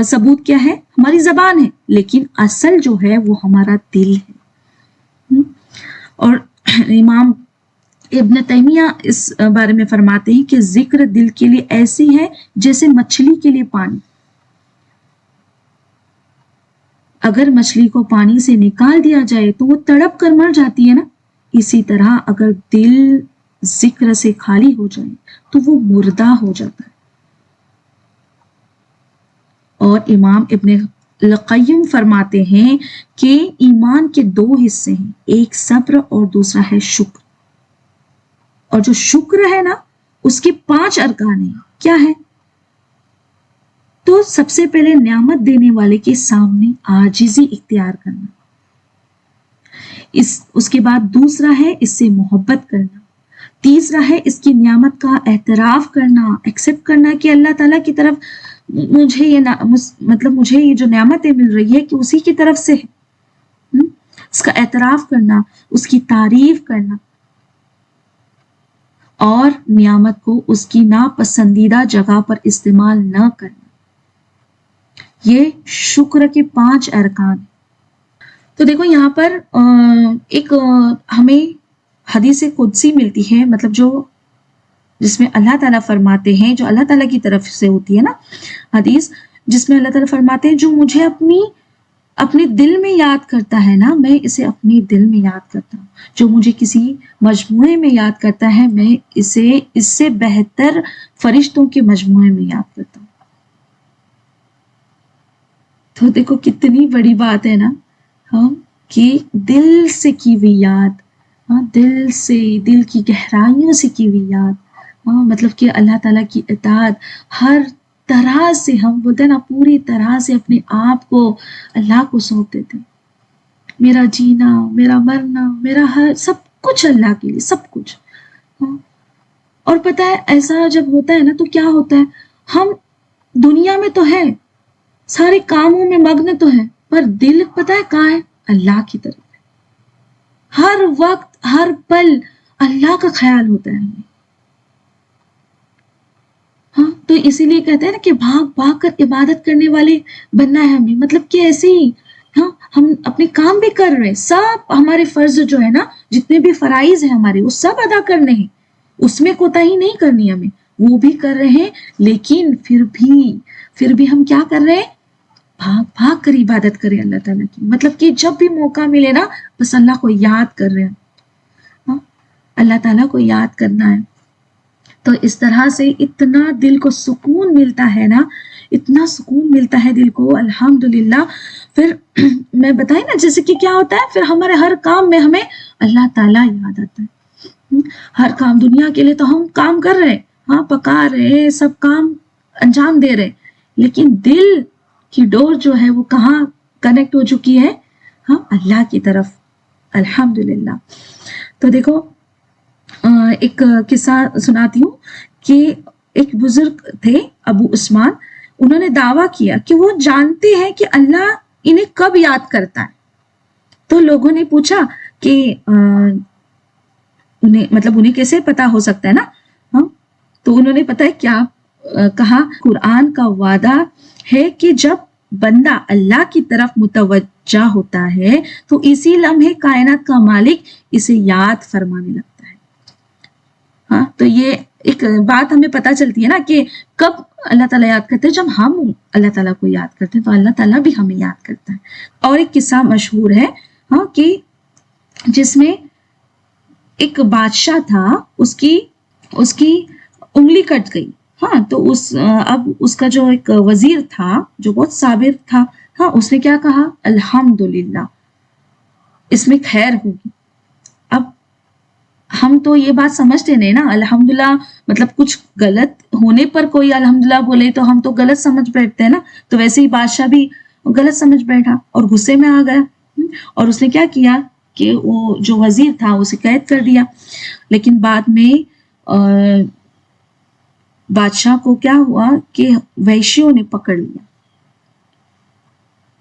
ثبوت کیا ہے؟ ہماری زبان ہے، لیکن اصل جو ہے وہ ہمارا دل ہے. اور امام ابن تیمیہ اس بارے میں فرماتے ہیں کہ ذکر دل کے لیے ایسی ہے جیسے مچھلی کے لیے پانی. اگر مچھلی کو پانی سے نکال دیا جائے تو وہ تڑپ کر مر جاتی ہے نا، اسی طرح اگر دل ذکر سے خالی ہو جائے تو وہ مردہ ہو جاتا ہے. اور امام ابن القیم فرماتے ہیں کہ ایمان کے 2 حصے ہیں، ایک صبر اور دوسرا ہے شکر. اور جو شکر ہے نا اس کے 5 ارکان ہیں. کیا ہے؟ تو سب سے پہلے نعمت دینے والے کے سامنے عاجزی اختیار کرنا، اس کے بعد دوسرا ہے اس سے محبت کرنا، تیسرا ہے اس کی نعمت کا اعتراف کرنا، ایکسپٹ کرنا کہ اللہ تعالیٰ کی طرف مجھے یہ جو نعمتیں مل رہی ہے کہ اسی کی طرف سے ہے. اس کا اعتراف کرنا، اس کی تعریف کرنا، اور نعمت کو اس کی ناپسندیدہ جگہ پر استعمال نہ کرنا. یہ شکر کے 5 ارکان. تو دیکھو یہاں پر ایک ہمیں حدیث قدسی ملتی ہے، مطلب جس میں اللہ تعالیٰ فرماتے ہیں، جو اللہ تعالیٰ کی طرف سے ہوتی ہے نا حدیث، جس میں اللہ تعالیٰ فرماتے ہیں جو مجھے اپنے دل میں یاد کرتا ہے نا میں اسے اپنے دل میں یاد کرتا ہوں، جو مجھے کسی مجموعے میں یاد کرتا ہے میں اسے اس سے بہتر فرشتوں کے مجموعے میں یاد کرتا ہوں. تو دیکھو کتنی بڑی بات ہے نا کہ دل سے کی ہوئی یاد، دل سے، دل کی گہرائیوں سے کی ہوئی یاد، مطلب کہ اللہ تعالیٰ کی اطاعت ہر طرح سے، ہم بولتے ہیں نا پوری طرح سے اپنے آپ کو اللہ کو سونپ دیتے ہیں. میرا جینا، میرا مرنا، میرا ہر سب کچھ اللہ کے لیے، سب کچھ. اور پتہ ہے ایسا جب ہوتا ہے نا تو کیا ہوتا ہے، ہم دنیا میں تو ہے، سارے کاموں میں مگن تو ہے، پر دل پتہ ہے کہاں ہے؟ اللہ کی طرف. ہر وقت ہر پل اللہ کا خیال ہوتا ہے ہمیں. تو اسی لیے کہتے ہیں نا کہ بھاگ بھاگ کر عبادت کرنے والے بننا ہے ہمیں، مطلب کہ ایسے ہی ہم اپنے کام بھی کر رہے ہیں، سب ہمارے فرض جو ہے نا جتنے بھی فرائض ہیں ہمارے وہ سب ادا کرنے ہیں، اس میں کوتاہی نہیں کرنی ہمیں، وہ بھی کر رہے ہیں، لیکن پھر بھی ہم کیا کر رہے ہیں؟ بھاگ بھاگ کر عبادت کریں اللہ تعالیٰ کی. مطلب کہ جب بھی موقع ملے نا بس اللہ کو یاد کر رہے ہیں، اللہ تعالیٰ کو یاد کرنا ہے. تو اس طرح سے اتنا دل کو سکون ملتا ہے نا، اتنا سکون ملتا ہے دل کو الحمدللہ. پھر میں بتائیں نا جیسے کہ کیا ہوتا ہے، پھر ہمارے ہر کام میں ہمیں اللہ تعالیٰ یاد آتا ہے. ہر کام دنیا کے لیے تو ہم کام کر رہے ہیں، پکا رہے، سب کام انجام دے رہے، لیکن دل کی ڈور جو ہے وہ کہاں کنیکٹ ہو چکی ہے؟ اللہ کی طرف الحمدللہ. تو دیکھو ایک قصہ سناتی ہوں کہ ایک بزرگ تھے ابو عثمان، انہوں نے دعویٰ کیا کہ وہ جانتے ہیں کہ اللہ انہیں کب یاد کرتا ہے. تو لوگوں نے پوچھا کہ انہیں کیسے پتا ہو سکتا ہے نا. تو انہوں نے پتہ ہے کیا کہا، قرآن کا وعدہ ہے کہ جب بندہ اللہ کی طرف متوجہ ہوتا ہے تو اسی لمحے کائنات کا مالک اسے یاد فرمانے لگتا ہے. تو یہ ایک بات ہمیں پتہ چلتی ہے نا کہ کب اللہ تعالیٰ یاد کرتے ہیں، جب ہم اللہ تعالیٰ کو یاد کرتے ہیں تو اللہ تعالیٰ بھی ہمیں یاد کرتا ہے. اور ایک قصہ مشہور ہے کہ جس میں ایک بادشاہ تھا، اس کی انگلی کٹ گئی. تو اب اس کا جو ایک وزیر تھا جو بہت صابر تھا، اس نے کیا کہا، الحمدللہ اس میں خیر ہوگی. اب ہم تو یہ بات سمجھتے نہیں نا، الحمدللہ مطلب کچھ غلط ہونے پر کوئی الحمدللہ بولے تو ہم تو غلط سمجھ بیٹھتے ہیں نا. تو ویسے ہی بادشاہ بھی غلط سمجھ بیٹھا اور غصے میں آ گیا، اور اس نے کیا کیا کہ وہ جو وزیر تھا اسے قید کر دیا. لیکن بعد میں بادشاہ کو کیا ہوا کہ وحشیوں نے پکڑ لیا.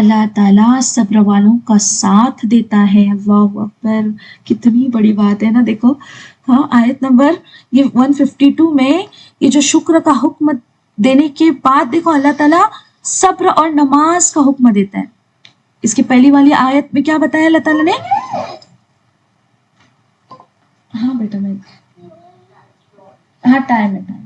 اللہ تعالیٰ صبر والوں کا ساتھ دیتا ہے. اللہ اکبر، کتنی بڑی بات ہے نا. دیکھو ہاں، آیت نمبر یہ 152 میں یہ جو شکر کا حکم دینے کے بعد دیکھو اللہ تعالیٰ صبر اور نماز کا حکم دیتا ہے. اس کی پہلی والی آیت میں کیا بتایا اللہ تعالیٰ نے؟ ہاں بیٹا میں ہاں ٹائم ہے.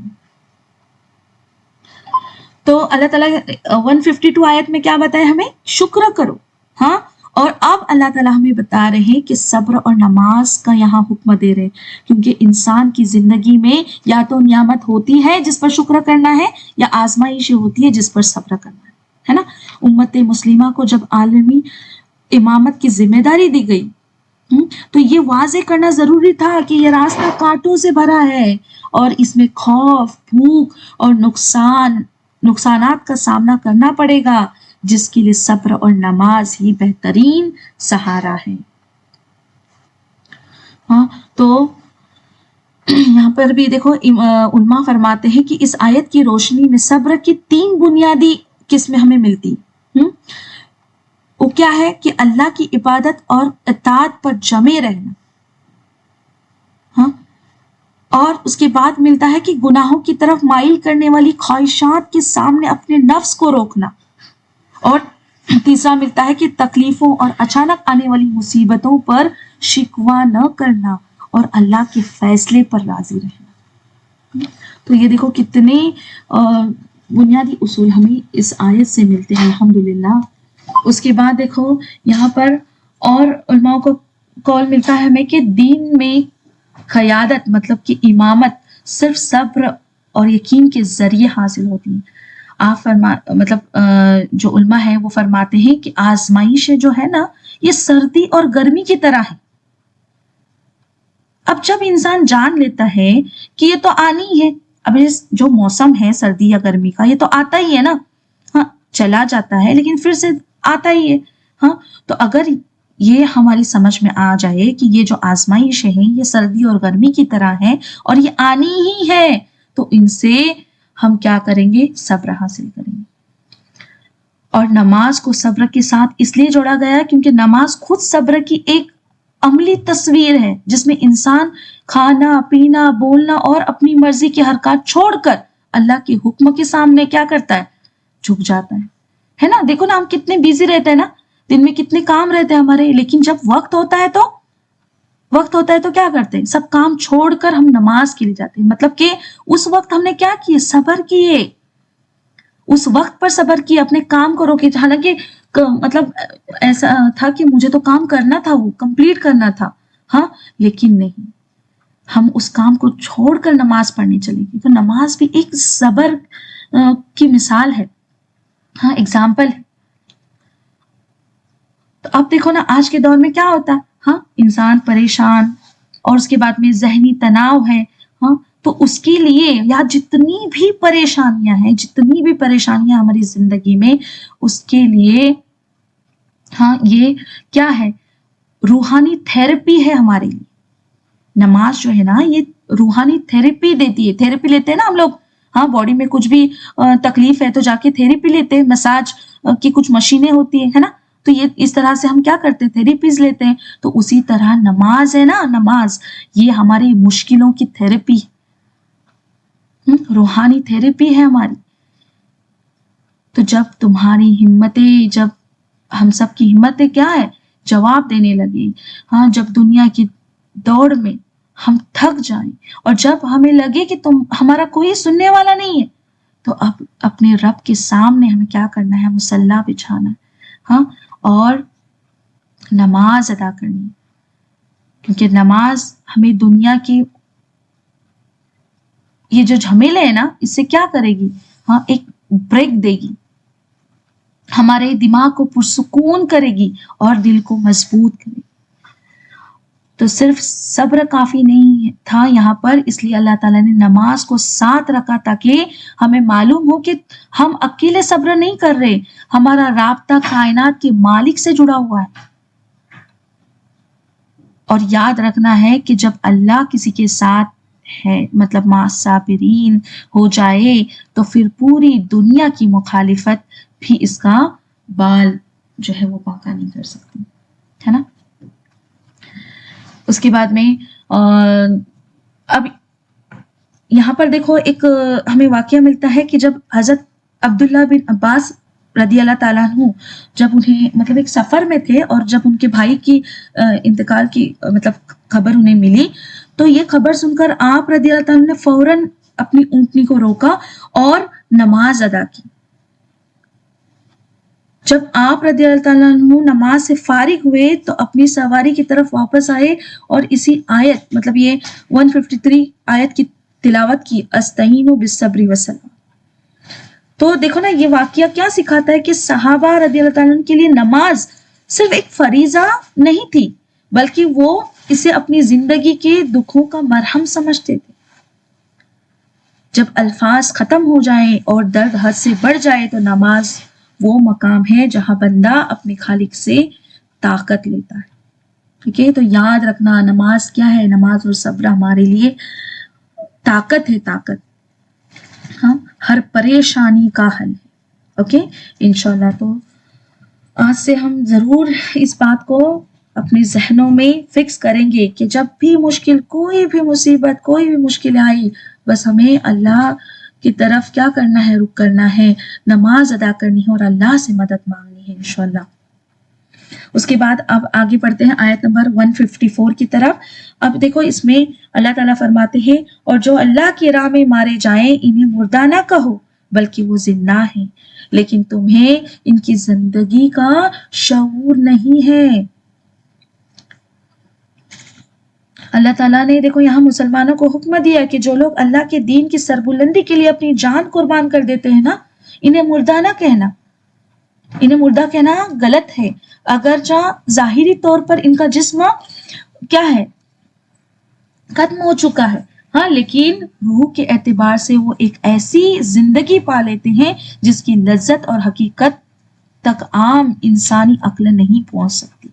تو اللہ تعالیٰ 152 آیت میں کیا بتایا ہمیں؟ شکر کرو. ہاں، اور اب اللہ تعالیٰ ہمیں بتا رہے ہیں کہ صبر اور نماز کا یہاں حکم دے رہے، کیونکہ انسان کی زندگی میں یا تو نعمت ہوتی ہے جس پر شکر کرنا ہے، یا آزمائش ہوتی ہے جس پر صبر کرنا ہے نا. امت مسلمہ کو جب عالمی امامت کی ذمہ داری دی گئی تو یہ واضح کرنا ضروری تھا کہ یہ راستہ کانٹوں سے بھرا ہے اور اس میں خوف، بھوک اور نقصانات کا سامنا کرنا پڑے گا، جس کے لیے صبر اور نماز ہی بہترین سہارا ہے. ہاں، تو یہاں پر بھی دیکھو علماء فرماتے ہیں کہ اس آیت کی روشنی میں صبر کی 3 بنیادی قسمیں ہمیں ملتی. وہ کیا ہے کہ اللہ کی عبادت اور اطاعت پر جمے رہنا. ہاں، اور اس کے بعد ملتا ہے کہ گناہوں کی طرف مائل کرنے والی خواہشات کے سامنے اپنے نفس کو روکنا. اور تیسرا ملتا ہے کہ تکلیفوں اور اچانک آنے والی مصیبتوں پر شکوہ نہ کرنا اور اللہ کے فیصلے پر راضی رہنا. تو یہ دیکھو کتنے بنیادی اصول ہمیں اس آیت سے ملتے ہیں الحمدللہ. اس کے بعد دیکھو یہاں پر اور علماء کو قول ملتا ہے ہمیں کہ دین میں قیادت مطلب کہ امامت صرف صبر اور یقین کے ذریعے حاصل ہوتی ہے. آپ مطلب جو علماء ہیں وہ فرماتے ہیں کہ آزمائشیں جو ہے نا یہ سردی اور گرمی کی طرح ہے. اب جب انسان جان لیتا ہے کہ یہ تو آنی ہے، اب جو موسم ہے سردی یا گرمی کا یہ تو آتا ہی ہے نا، ہاں چلا جاتا ہے لیکن پھر سے آتا ہی ہے. ہاں، تو اگر یہ ہماری سمجھ میں آ جائے کہ یہ جو آزمائشیں ہیں یہ سردی اور گرمی کی طرح ہے اور یہ آنی ہی ہے، تو ان سے ہم کیا کریں گے؟ صبر حاصل کریں گے. اور نماز کو صبر کے ساتھ اس لیے جوڑا گیا کیونکہ نماز خود صبر کی ایک عملی تصویر ہے، جس میں انسان کھانا پینا بولنا اور اپنی مرضی کی حرکات چھوڑ کر اللہ کے حکم کے سامنے کیا کرتا ہے؟ جھک جاتا ہے نا. دیکھو نا ہم کتنے بیزی رہتے ہیں نا، دن میں کتنے کام رہتے ہیں ہمارے، لیکن جب وقت ہوتا ہے تو کیا کرتے ہیں؟ سب کام چھوڑ کر ہم نماز کے لیے جاتے ہیں. مطلب کہ اس وقت ہم نے کیا کیے؟ صبر کیے. اس وقت پر صبر کیے، اپنے کام کو روکے. حالانکہ مطلب ایسا تھا کہ مجھے تو کام کرنا تھا، وہ کمپلیٹ کرنا تھا، ہاں، لیکن نہیں، ہم اس کام کو چھوڑ کر نماز پڑھنے چلے گئے. تو نماز بھی ایک صبر کی مثال ہے، ہاں ایگزامپل ہے. تو اب دیکھو نا آج کے دور میں کیا ہوتا ہے، ہاں انسان پریشان اور اس کے بعد میں ذہنی تناؤ ہے. ہاں، تو اس کے لیے یا جتنی بھی پریشانیاں ہماری زندگی میں، اس کے لیے ہاں یہ کیا ہے؟ روحانی تھیراپی ہے ہمارے لیے. نماز جو ہے نا یہ روحانی تھیراپی دیتی ہے. تھیراپی لیتے ہیں نا ہم لوگ، ہاں باڈی میں کچھ بھی تکلیف ہے تو جا کے تھیراپی لیتے ہیں، مساج کی کچھ مشینیں ہوتی ہے نا، تو یہ اس طرح سے ہم کیا کرتے ہیں؟ تھیراپیز لیتے ہیں. تو اسی طرح نماز ہے نا، نماز یہ ہماری مشکلوں کی تھیراپی، روحانی تھیراپی ہے ہماری. تو جب تمہاری ہمتیں، جب ہم سب کی ہمتیں کیا ہے؟ جواب دینے لگیں، ہاں جب دنیا کی دوڑ میں ہم تھک جائیں اور جب ہمیں لگے کہ ہمارا کوئی سننے والا نہیں ہے، تو اب اپنے رب کے سامنے ہمیں کیا کرنا ہے؟ مصلی بچھانا ہے، ہاں، اور نماز ادا کرنی ہے. کیونکہ نماز ہمیں دنیا کی یہ جو جھمیلے ہیں نا اس سے کیا کرے گی؟ ہاں ایک بریک دے گی، ہمارے دماغ کو پرسکون کرے گی اور دل کو مضبوط کرے گی. تو صرف صبر کافی نہیں تھا یہاں پر، اس لیے اللہ تعالیٰ نے نماز کو ساتھ رکھا تاکہ ہمیں معلوم ہو کہ ہم اکیلے صبر نہیں کر رہے، ہمارا رابطہ کائنات کے مالک سے جڑا ہوا ہے. اور یاد رکھنا ہے کہ جب اللہ کسی کے ساتھ ہے، مطلب مع الصابرین ہو جائے، تو پھر پوری دنیا کی مخالفت بھی اس کا بال جو ہے وہ پاکا نہیں کر سکتی، ہے نا. اس کے بعد میں اب یہاں پر دیکھو ایک ہمیں واقعہ ملتا ہے کہ جب حضرت عبداللہ بن عباس رضی اللہ تعالیٰ عنہ جب انہیں مطلب ایک سفر میں تھے اور جب ان کے بھائی کی انتقال کی مطلب خبر انہیں ملی، تو یہ خبر سن کر آپ رضی اللہ تعالیٰ نے فوراً اپنی اونٹنی کو روکا اور نماز ادا کی. جب آپ رضی اللہ تعالیٰ عنہ نماز سے فارغ ہوئے تو اپنی سواری کی طرف واپس آئے اور اسی آیت مطلب یہ 153 آیت کی تلاوت کی، استعینوا بالصبر والصلاۃ. تو دیکھو نا یہ واقعہ کیا سکھاتا ہے کہ صحابہ رضی اللہ تعالیٰ عنہ کے لیے نماز صرف ایک فریضہ نہیں تھی، بلکہ وہ اسے اپنی زندگی کے دکھوں کا مرہم سمجھتے تھے. جب الفاظ ختم ہو جائیں اور درد حد سے بڑھ جائے تو نماز وہ مقام ہے جہاں بندہ اپنے خالق سے طاقت لیتا ہے. ٹھیک ہے، تو یاد رکھنا نماز کیا ہے، نماز اور صبر ہمارے لیے طاقت ہے، طاقت، ہاں، ہر پریشانی کا حل ہے. اوکے، انشاءاللہ تو آج سے ہم ضرور اس بات کو اپنے ذہنوں میں فکس کریں گے کہ جب بھی مشکل، کوئی بھی مصیبت، کوئی بھی مشکل آئی، بس ہمیں اللہ کی طرف کیا کرنا ہے، رخ کرنا ہے، نماز ادا کرنی ہے اور اللہ سے مدد مانگنی ہے انشاءاللہ. اس کے بعد اب آگے پڑھتے ہیں آیت نمبر 154 کی طرف. اب دیکھو اس میں اللہ تعالیٰ فرماتے ہیں، اور جو اللہ کی راہ میں مارے جائیں انہیں مردہ نہ کہو بلکہ وہ زندہ ہیں، لیکن تمہیں ان کی زندگی کا شعور نہیں ہے. اللہ تعالیٰ نے دیکھو یہاں مسلمانوں کو حکم دیا کہ جو لوگ اللہ کے دین کی سربلندی کے لیے اپنی جان قربان کر دیتے ہیں نا، انہیں مردہ نہ کہنا. انہیں مردہ کہنا غلط ہے، اگرچہ ظاہری طور پر ان کا جسم کیا ہے، ختم ہو چکا ہے، ہاں، لیکن روح کے اعتبار سے وہ ایک ایسی زندگی پا لیتے ہیں جس کی لذت اور حقیقت تک عام انسانی عقل نہیں پہنچ سکتی.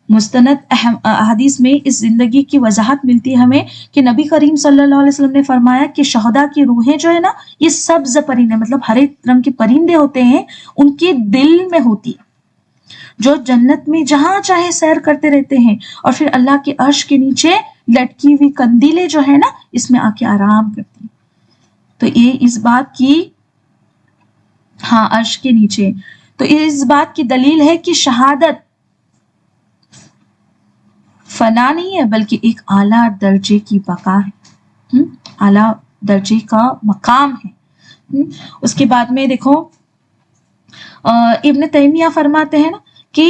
مستند احادیث میں اس زندگی کی وضاحت ملتی ہے ہمیں کہ نبی کریم صلی اللہ علیہ وسلم نے فرمایا کہ شہداء کی روحیں جو ہے نا، یہ سبز پرندے مطلب ہرے رنگ کے پرندے ہوتے ہیں، ان کے دل میں ہوتی ہے، جو جنت میں جہاں چاہے سیر کرتے رہتے ہیں اور پھر اللہ کے عرش کے نیچے لٹکی ہوئی قندیلیں جو ہے نا، اس میں آ کے آرام کرتی ہیں. تو یہ اس بات کی، ہاں، عرش کے نیچے، تو اس بات کی دلیل ہے کہ شہادت فنا نہیں ہے بلکہ ایک اعلیٰ درجے کی بقا ہے، اعلیٰ درجے کا مقام ہے. اس کے بعد میں دیکھو ابن تیمیہ فرماتے ہیں نا کہ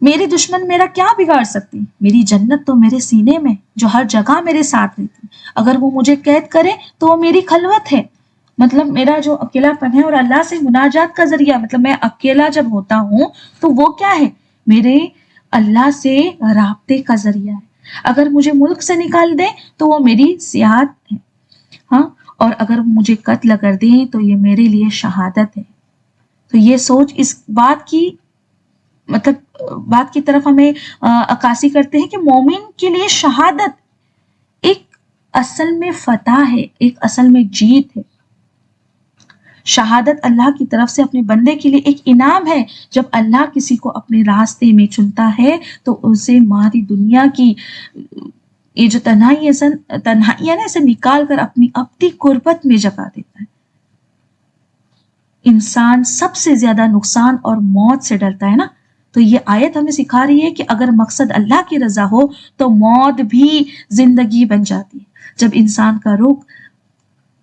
میری دشمن میرا کیا بگاڑ سکتی، میری جنت تو میرے سینے میں جو ہر جگہ میرے ساتھ رہتی، اگر وہ مجھے قید کرے تو وہ میری خلوت ہے، مطلب میرا جو اکیلا پن ہے اور اللہ سے مناجات کا ذریعہ، مطلب میں اکیلا جب ہوتا ہوں تو وہ کیا ہے، میرے اللہ سے رابطے کا ذریعہ ہے. اگر مجھے ملک سے نکال دیں تو وہ میری سیاحت ہے، ہاں، اور اگر مجھے قتل کر دیں تو یہ میرے لیے شہادت ہے. تو یہ سوچ اس بات کی مطلب بات کی طرف ہمیں عکاسی کرتے ہیں کہ مومن کے لیے شہادت ایک اصل میں فتح ہے، ایک اصل میں جیت ہے. شہادت اللہ کی طرف سے اپنے بندے کے لیے ایک انعام ہے. جب اللہ کسی کو اپنے راستے میں چنتا ہے تو اسے مادی دنیا کی یہ جو تنہائی ہے نا، اسے نکال کر اپنی ابدی قربت میں جگہ دیتا ہے. انسان سب سے زیادہ نقصان اور موت سے ڈرتا ہے نا، تو یہ آیت ہمیں سکھا رہی ہے کہ اگر مقصد اللہ کی رضا ہو تو موت بھی زندگی بن جاتی ہے. جب انسان کا رخ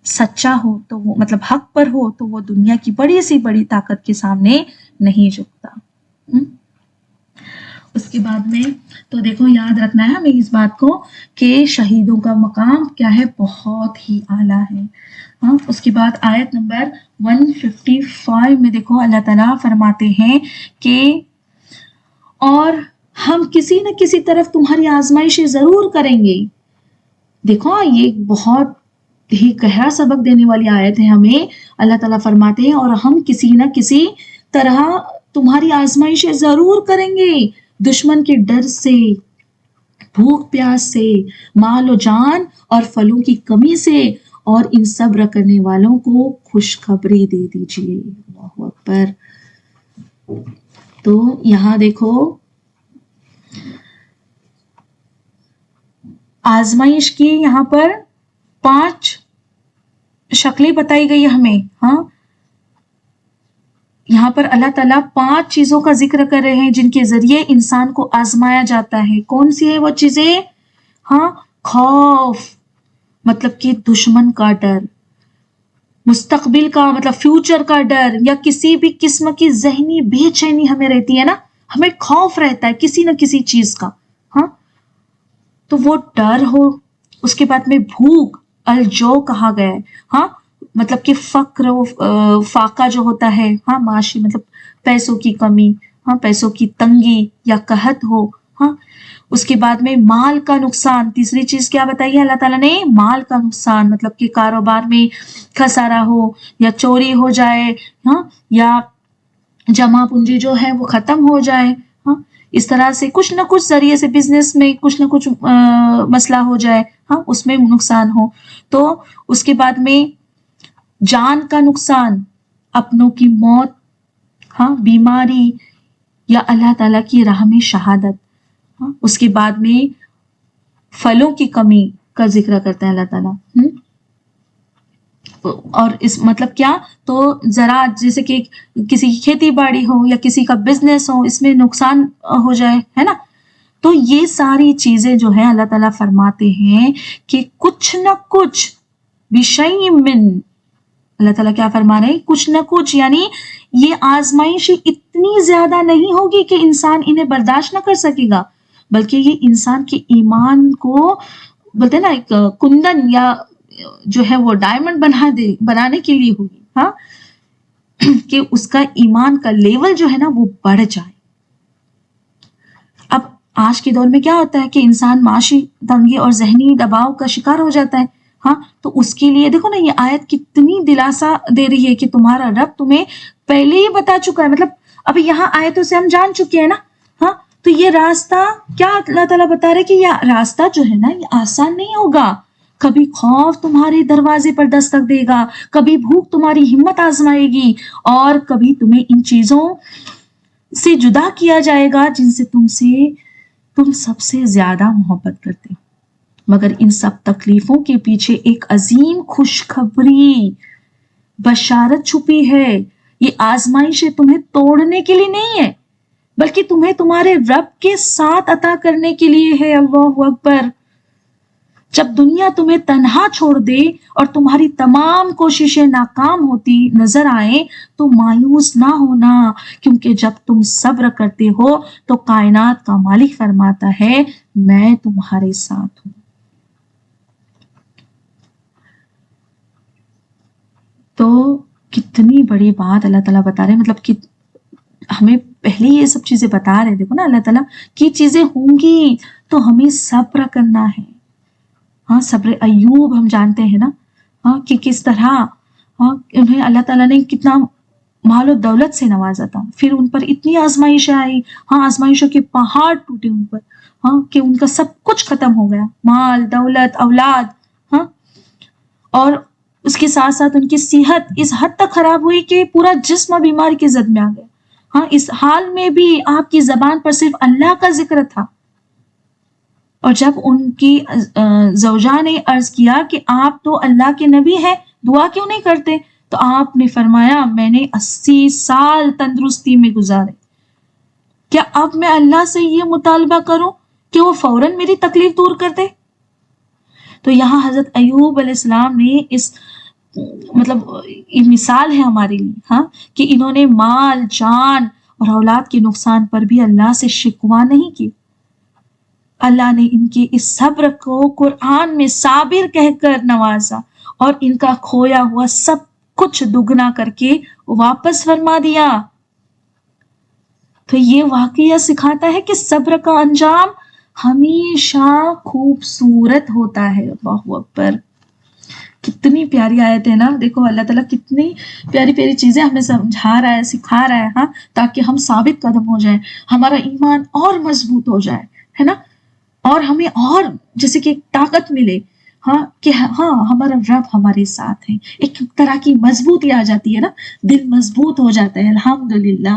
سچا ہو تو وہ مطلب حق پر ہو تو وہ دنیا کی بڑی سی بڑی طاقت کے سامنے نہیں جھکتا. اس کے بعد میں تو دیکھو یاد رکھنا ہے ہمیں اس بات کو کہ شہیدوں کا مقام کیا ہے، بہت ہی اعلیٰ ہے. ہاں، اس کے بعد آیت نمبر 155 میں دیکھو اللہ تعالیٰ فرماتے ہیں کہ اور ہم کسی نہ کسی طرف تمہاری آزمائشیں ضرور کریں گے. دیکھو یہ بہت ہی گہرا سبق دینے والی آیت ہے ہمیں. اللہ تعالیٰ فرماتے ہیں اور ہم کسی نہ کسی طرح تمہاری آزمائشیں ضرور کریں گے، دشمن کے ڈر سے، بھوک پیاس سے، مال و جان اور پھلوں کی کمی سے، اور ان صبر کرنے والوں کو خوشخبری دے دیجیے. اللہ اکبر. تو یہاں دیکھو آزمائش کی یہاں پر 5 شکلیں بتائی گئی ہمیں. ہاں یہاں پر اللہ تعالیٰ 5 چیزوں کا ذکر کر رہے ہیں جن کے ذریعے انسان کو آزمایا جاتا ہے. کون سی ہے وہ چیزیں؟ ہاں خوف مطلب کہ دشمن کا ڈر، مستقبل کا مطلب فیوچر کا ڈر، یا کسی بھی قسم کی ذہنی بے چینی ہمیں رہتی ہے نا، ہمیں خوف رہتا ہے کسی نہ کسی چیز کا. ہاں تو وہ ڈر ہو. اس کے بعد میں بھوک، الجو کہا گیا ہے. ہاں مطلب کہ فقر و فاقہ جو ہوتا ہے، ہاں معاشی مطلب پیسوں کی کمی، ہاں پیسوں کی تنگی یا قحط ہو. ہاں اس کے بعد میں مال کا نقصان. تیسری چیز کیا بتائی ہے اللہ تعالیٰ نے؟ مال کا نقصان مطلب کہ کاروبار میں خسارہ ہو یا چوری ہو جائے، ہاں یا جمع پونجی جو ہے وہ ختم ہو جائے. ہاں اس طرح سے کچھ نہ کچھ ذریعے سے بزنس میں کچھ نہ کچھ مسئلہ ہو جائے، ہاں اس میں نقصان ہو. تو اس کے بعد میں جان کا نقصان، اپنوں کی موت، ہاں بیماری یا اللہ تعالیٰ کی راہ میں شہادت. ہاں اس کے بعد میں پھلوں کی کمی کا ذکر کرتا ہے اللہ تعالیٰ. اور اس مطلب کیا؟ تو زراعت جیسے کہ کسی کی کھیتی باڑی ہو یا کسی کا بزنس ہو، اس میں نقصان ہو جائے، ہے نا. تو یہ ساری چیزیں جو ہے اللہ تعالیٰ فرماتے ہیں کہ کچھ نہ کچھ بشیء من، اللہ تعالیٰ کیا فرما رہے ہیں؟ کچھ نہ کچھ، یعنی یہ آزمائش اتنی زیادہ نہیں ہوگی کہ انسان انہیں برداشت نہ کر سکے گا، بلکہ یہ انسان کے ایمان کو بولتے ہیں نا ایک کندن یا جو ہے وہ ڈائمنڈ بنانے کے لیے ہوگی. ہاں کہ اس کا ایمان کا لیول جو ہے نا وہ بڑھ جائے. اب آج کے دور میں کیا ہوتا ہے کہ انسان معاشی تنگی اور ذہنی دباؤ کا شکار ہو جاتا ہے. ہاں تو اس کے لیے دیکھو نا یہ آیت کتنی دلاسا دے رہی ہے کہ تمہارا رب تمہیں پہلے ہی بتا چکا ہے. مطلب اب یہاں آیتوں سے ہم جان چکے ہیں نا. ہاں تو یہ راستہ کیا اللہ تعالیٰ بتا رہے کہ یہ راستہ جو ہے نا یہ آسان نہیں ہوگا. کبھی خوف تمہارے دروازے پر دستک دے گا، کبھی بھوک تمہاری ہمت آزمائے گی، اور کبھی تمہیں ان چیزوں سے جدا کیا جائے گا جن سے تم سب سے زیادہ محبت کرتے. مگر ان سب تکلیفوں کے پیچھے ایک عظیم خوشخبری بشارت چھپی ہے. یہ آزمائشیں تمہیں توڑنے کے لیے نہیں ہے، بلکہ تمہیں تمہارے رب کے ساتھ عطا کرنے کے لیے ہے. اللہ اکبر. جب دنیا تمہیں تنہا چھوڑ دے اور تمہاری تمام کوششیں ناکام ہوتی نظر آئیں تو مایوس نہ ہونا، کیونکہ جب تم صبر کرتے ہو تو کائنات کا مالک فرماتا ہے میں تمہارے ساتھ ہوں. تو کتنی بڑی بات اللہ تعالیٰ بتا رہے ہیں، مطلب کہ ہمیں پہلے یہ سب چیزیں بتا رہے. دیکھو نا اللہ تعالیٰ کی چیزیں ہوں گی تو ہمیں صبر کرنا ہے. ہاں صبر ایوب ہم جانتے ہیں نا، ہاں کہ کس طرح ہاں انہیں اللہ تعالیٰ نے کتنا مال و دولت سے نوازا تھا، پھر ان پر اتنی آزمائشیں آئی، ہاں آزمائشوں کے پہاڑ ٹوٹے ان پر، ہاں کہ ان کا سب کچھ ختم ہو گیا، مال دولت اولاد. ہاں اور اس کے ساتھ ساتھ ان کی صحت اس حد تک خراب ہوئی کہ پورا جسم بیماری کی زد میں آ گیا. ہاں اس حال میں بھی آپ کی زبان پر صرف اللہ کا ذکر تھا. اور جب ان کی زوجہ نے عرض کیا کہ آپ تو اللہ کے نبی ہیں، دعا کیوں نہیں کرتے؟ تو آپ نے فرمایا میں نے 80 سال تندرستی میں گزارے، کیا اب میں اللہ سے یہ مطالبہ کروں کہ وہ فوراً میری تکلیف دور کر دے؟ تو یہاں حضرت ایوب علیہ السلام نے اس مطلب یہ مثال ہے ہمارے لیے، ہاں کہ انہوں نے مال جان اور اولاد کے نقصان پر بھی اللہ سے شکوہ نہیں کی. اللہ نے ان کے اس صبر کو قرآن میں صابر کہہ کر نوازا اور ان کا کھویا ہوا سب کچھ دگنا کر کے واپس فرما دیا. تو یہ واقعہ سکھاتا ہے کہ صبر کا انجام ہمیشہ خوبصورت ہوتا ہے. اللہ اکبر. کتنی پیاری آیت ہے نا. دیکھو اللہ تعالیٰ کتنی پیاری پیاری چیزیں ہمیں سمجھا رہا ہے، سکھا رہا ہے، ہاں تاکہ ہم ثابت قدم ہو جائیں، ہمارا ایمان اور مضبوط ہو جائے، ہے نا، اور ہمیں اور جیسے کہ طاقت ملے، ہاں کہ ہاں ہمارا رب ہمارے ساتھ ہے. ایک طرح کی مضبوطی آ جاتی ہے نا، دل مضبوط ہو جاتا ہے. الحمدللہ.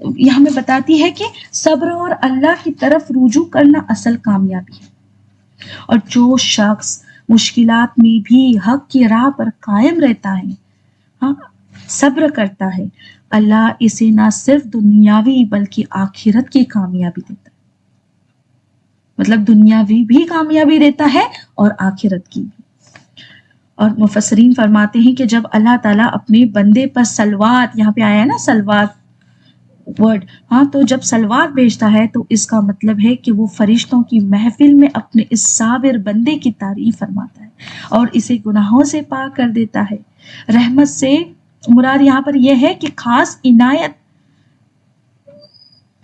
یہ ہمیں بتاتی ہے کہ صبر اور اللہ کی طرف رجوع کرنا اصل کامیابی ہے. اور جو شخص مشکلات میں بھی حق کی راہ پر قائم رہتا ہے، ہاں، صبر کرتا ہے، اللہ اسے نہ صرف دنیاوی بلکہ آخرت کی کامیابی دیتا ہے. مطلب دنیاوی بھی کامیابی دیتا ہے اور آخرت کی بھی. اور مفسرین فرماتے ہیں کہ جب اللہ تعالیٰ اپنے بندے پر صلوات، یہاں پہ آیا ہے نا صلوات ورڈ، ہاں، تو جب صلوات بھیجتا ہے تو اس کا مطلب ہے کہ وہ فرشتوں کی محفل میں اپنے اس صابر بندے کی تعریف فرماتا ہے اور اسے گناہوں سے پاک کر دیتا ہے. رحمت سے مراد یہاں پر یہ ہے کہ خاص عنایت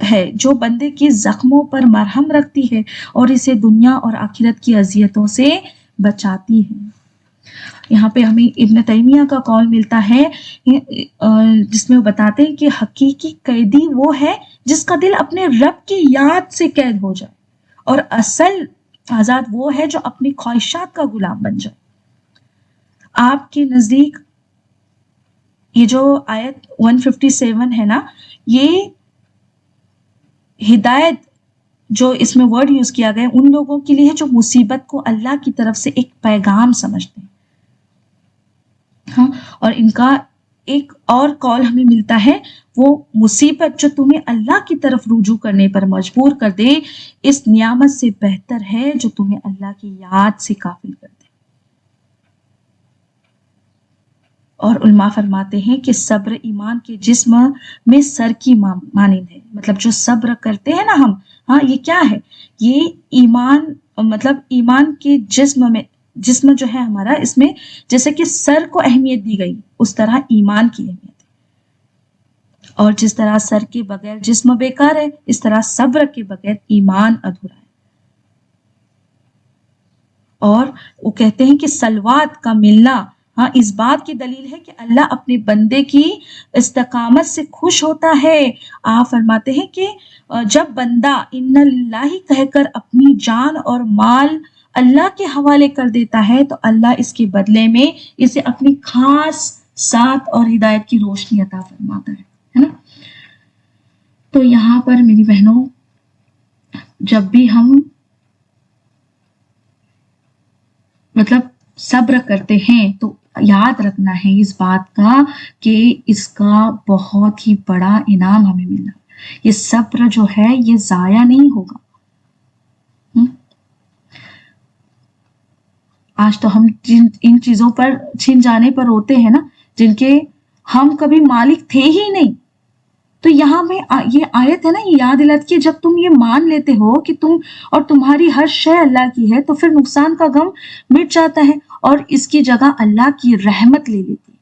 ہے جو بندے کے زخموں پر مرہم رکھتی ہے اور اسے دنیا اور آخرت کی اذیتوں سے بچاتی ہے. یہاں پہ ہمیں ابن تیمیہ کا قول ملتا ہے جس میں وہ بتاتے ہیں کہ حقیقی قیدی وہ ہے جس کا دل اپنے رب کی یاد سے قید ہو جائے، اور اصل آزاد وہ ہے جو اپنی خواہشات کا غلام بن جائے. آپ کے نزدیک یہ جو آیت 157 ہے نا، یہ ہدایت جو اس میں ورڈ یوز کیا گیا ان لوگوں کے لیے جو مصیبت کو اللہ کی طرف سے ایک پیغام سمجھتے ہیں. ہاں، اور ان کا ایک اور قول ہمیں ملتا ہے، وہ مصیبت جو تمہیں اللہ کی طرف رجوع کرنے پر مجبور کر دے اس نعمت سے بہتر ہے جو تمہیں اللہ کی یاد سے غافل کر دے. اور علماء فرماتے ہیں کہ صبر ایمان کے جسم میں سر کی مانند ہے. مطلب جو صبر کرتے ہیں نا ہم، ہاں، یہ کیا ہے؟ یہ ایمان، مطلب ایمان کے جسم جو ہے ہمارا، اس میں جیسے کہ سر کو اہمیت دی گئی اس طرح ایمان کی اہمیت ہے. اور جس طرح سر کے بغیر جسم بیکار ہے، اس طرح صبر کے بغیر ایمان ادھورا ہے. اور وہ کہتے ہیں کہ صلوات کا ملنا، ہاں، اس بات کی دلیل ہے کہ اللہ اپنے بندے کی استقامت سے خوش ہوتا ہے. آپ فرماتے ہیں کہ جب بندہ ان للہ کہہ کر اپنی جان اور مال اللہ کے حوالے کر دیتا ہے تو اللہ اس کے بدلے میں اسے اپنی خاص ساتھ اور ہدایت کی روشنی عطا فرماتا ہے نا. تو یہاں پر میری بہنوں، جب بھی ہم مطلب صبر کرتے ہیں تو یاد رکھنا ہے اس بات کا کہ اس کا بہت ہی بڑا انعام ہمیں ملنا. یہ صبر جو ہے یہ ضائع نہیں ہوگا. آج تو ہم ان چیزوں پر چھن جانے پر روتے ہیں نا، جن کے ہم کبھی مالک تھے ہی نہیں. تو یہاں میں یہ آیت ہے نا، یہ یاد دلاتی ہے جب تم یہ مان لیتے ہو کہ تم اور تمہاری ہر شے اللہ کی ہے تو پھر نقصان کا غم مٹ جاتا ہے اور اس کی جگہ اللہ کی رحمت لے لیتی.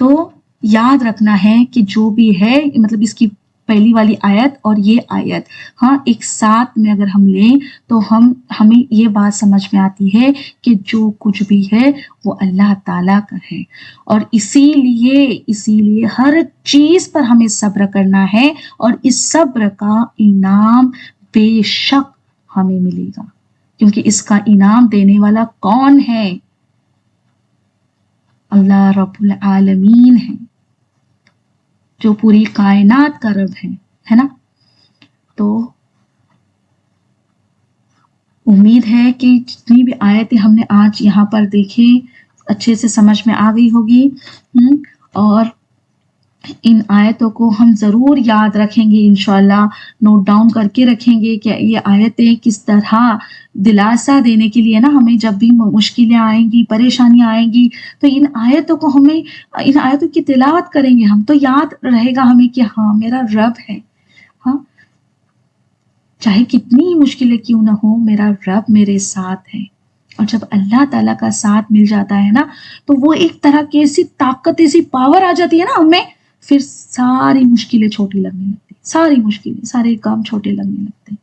تو یاد رکھنا ہے کہ جو بھی ہے، مطلب اس کی پہلی والی آیت اور یہ آیت، ہاں، ایک ساتھ میں اگر ہم لیں تو ہمیں یہ بات سمجھ میں آتی ہے کہ جو کچھ بھی ہے وہ اللہ تعالیٰ کا ہے. اور اسی لیے ہر چیز پر ہمیں صبر کرنا ہے اور اس صبر کا انعام بے شک ہمیں ملے گا، کیونکہ اس کا انعام دینے والا کون ہے؟ اللہ رب العالمین ہے، جو پوری کائنات کا رب ہے نا. تو امید ہے کہ جتنی بھی آیتیں ہم نے آج یہاں پر دیکھے اچھے سے سمجھ میں آ گئی ہوگی، اور ان آیتوں کو ہم ضرور یاد رکھیں گے، انشاءاللہ نوٹ ڈاؤن کر کے رکھیں گے کہ یہ آیتیں کس طرح دلاسا دینے کے لیے نا، ہمیں جب بھی مشکلیں آئیں گی، پریشانیاں آئیں گی تو ان آیتوں کی تلاوت کریں گے ہم، تو یاد رہے گا ہمیں کہ ہاں میرا رب ہے. ہاں، چاہے کتنی ہی مشکلیں کیوں نہ ہو، میرا رب میرے ساتھ ہے. اور جب اللہ تعالیٰ کا ساتھ مل جاتا ہے نا تو وہ ایک طرح کی ایسی طاقت، ایسی پاور آ جاتی ہے نا ہمیں، پھر ساری مشکلیں چھوٹی لگنے لگتی، ساری مشکلیں، سارے کام چھوٹے لگنے لگتے.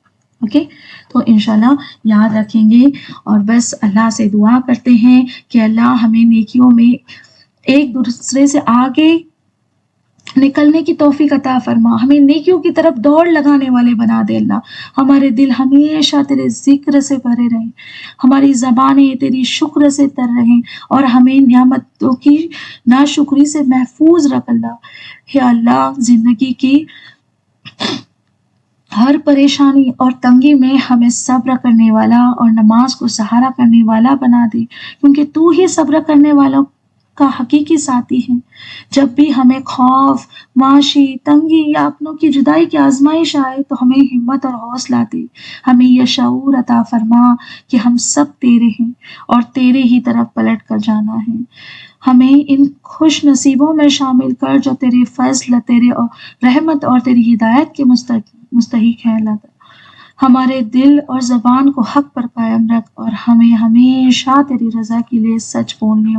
اوکے، تو انشاءاللہ یاد رکھیں گے. اور بس اللہ سے دعا کرتے ہیں کہ اللہ ہمیں نیکیوں میں ایک دوسرے سے آگے نکلنے کی توفیق عطا فرما، ہمیں نیکیوں کی طرف دوڑ لگانے والے بنا دے اللہ۔ ہمارے دل ہمیشہ تیرے ذکر سے بھرے رہیں، ہماری زبانیں تیری شکر سے تر رہیں، اور ہمیں نعمتوں کی ناشکری سے محفوظ رکھ اللہ۔ یا اللہ، زندگی کی ہر پریشانی اور تنگی میں ہمیں صبر کرنے والا اور نماز کو سہارا کرنے والا بنا دے، کیونکہ تو ہی صبر کرنے والوں کا حقیقی ساتھی ہے۔ جب بھی ہمیں خوف، معاشی تنگی یا اپنوں کی جدائی کی آزمائش آئے تو ہمیں ہمت اور حوصلہ دے، ہمیں یہ شعور عطا فرما کہ ہم سب تیرے ہیں اور تیرے ہی طرف پلٹ کر جانا ہے۔ ہمیں ان خوش نصیبوں میں شامل کر جو تیرے فضل، تیرے رحمت اور تیری ہدایت کے مستحق ہیں اللہ تعالیٰ۔ ہمارے دل اور زبان کو حق پر قائم رکھ اور ہمیں ہمیشہ تیری رضا کے لیے سچ بولنے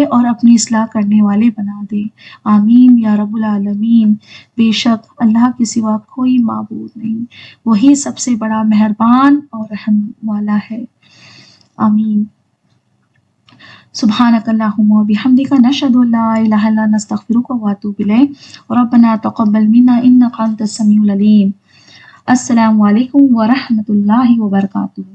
اور اپنی اصلاح کرنے والے بنا دے۔ آمین یا رب العالمین۔ بے شک اللہ کے سوا کوئی معبود نہیں، وہی سب سے بڑا مہربان اور رحم والا ہے۔ آمین۔ سبحانک اللہم و بحمدک، نشہد ان لا الہ الا انت، نستغفرک و اتوب الیک، ربنا تقبل منا انک انت السمیع العلیم۔ السلام علیکم ورحمۃ اللہ وبرکاتہ۔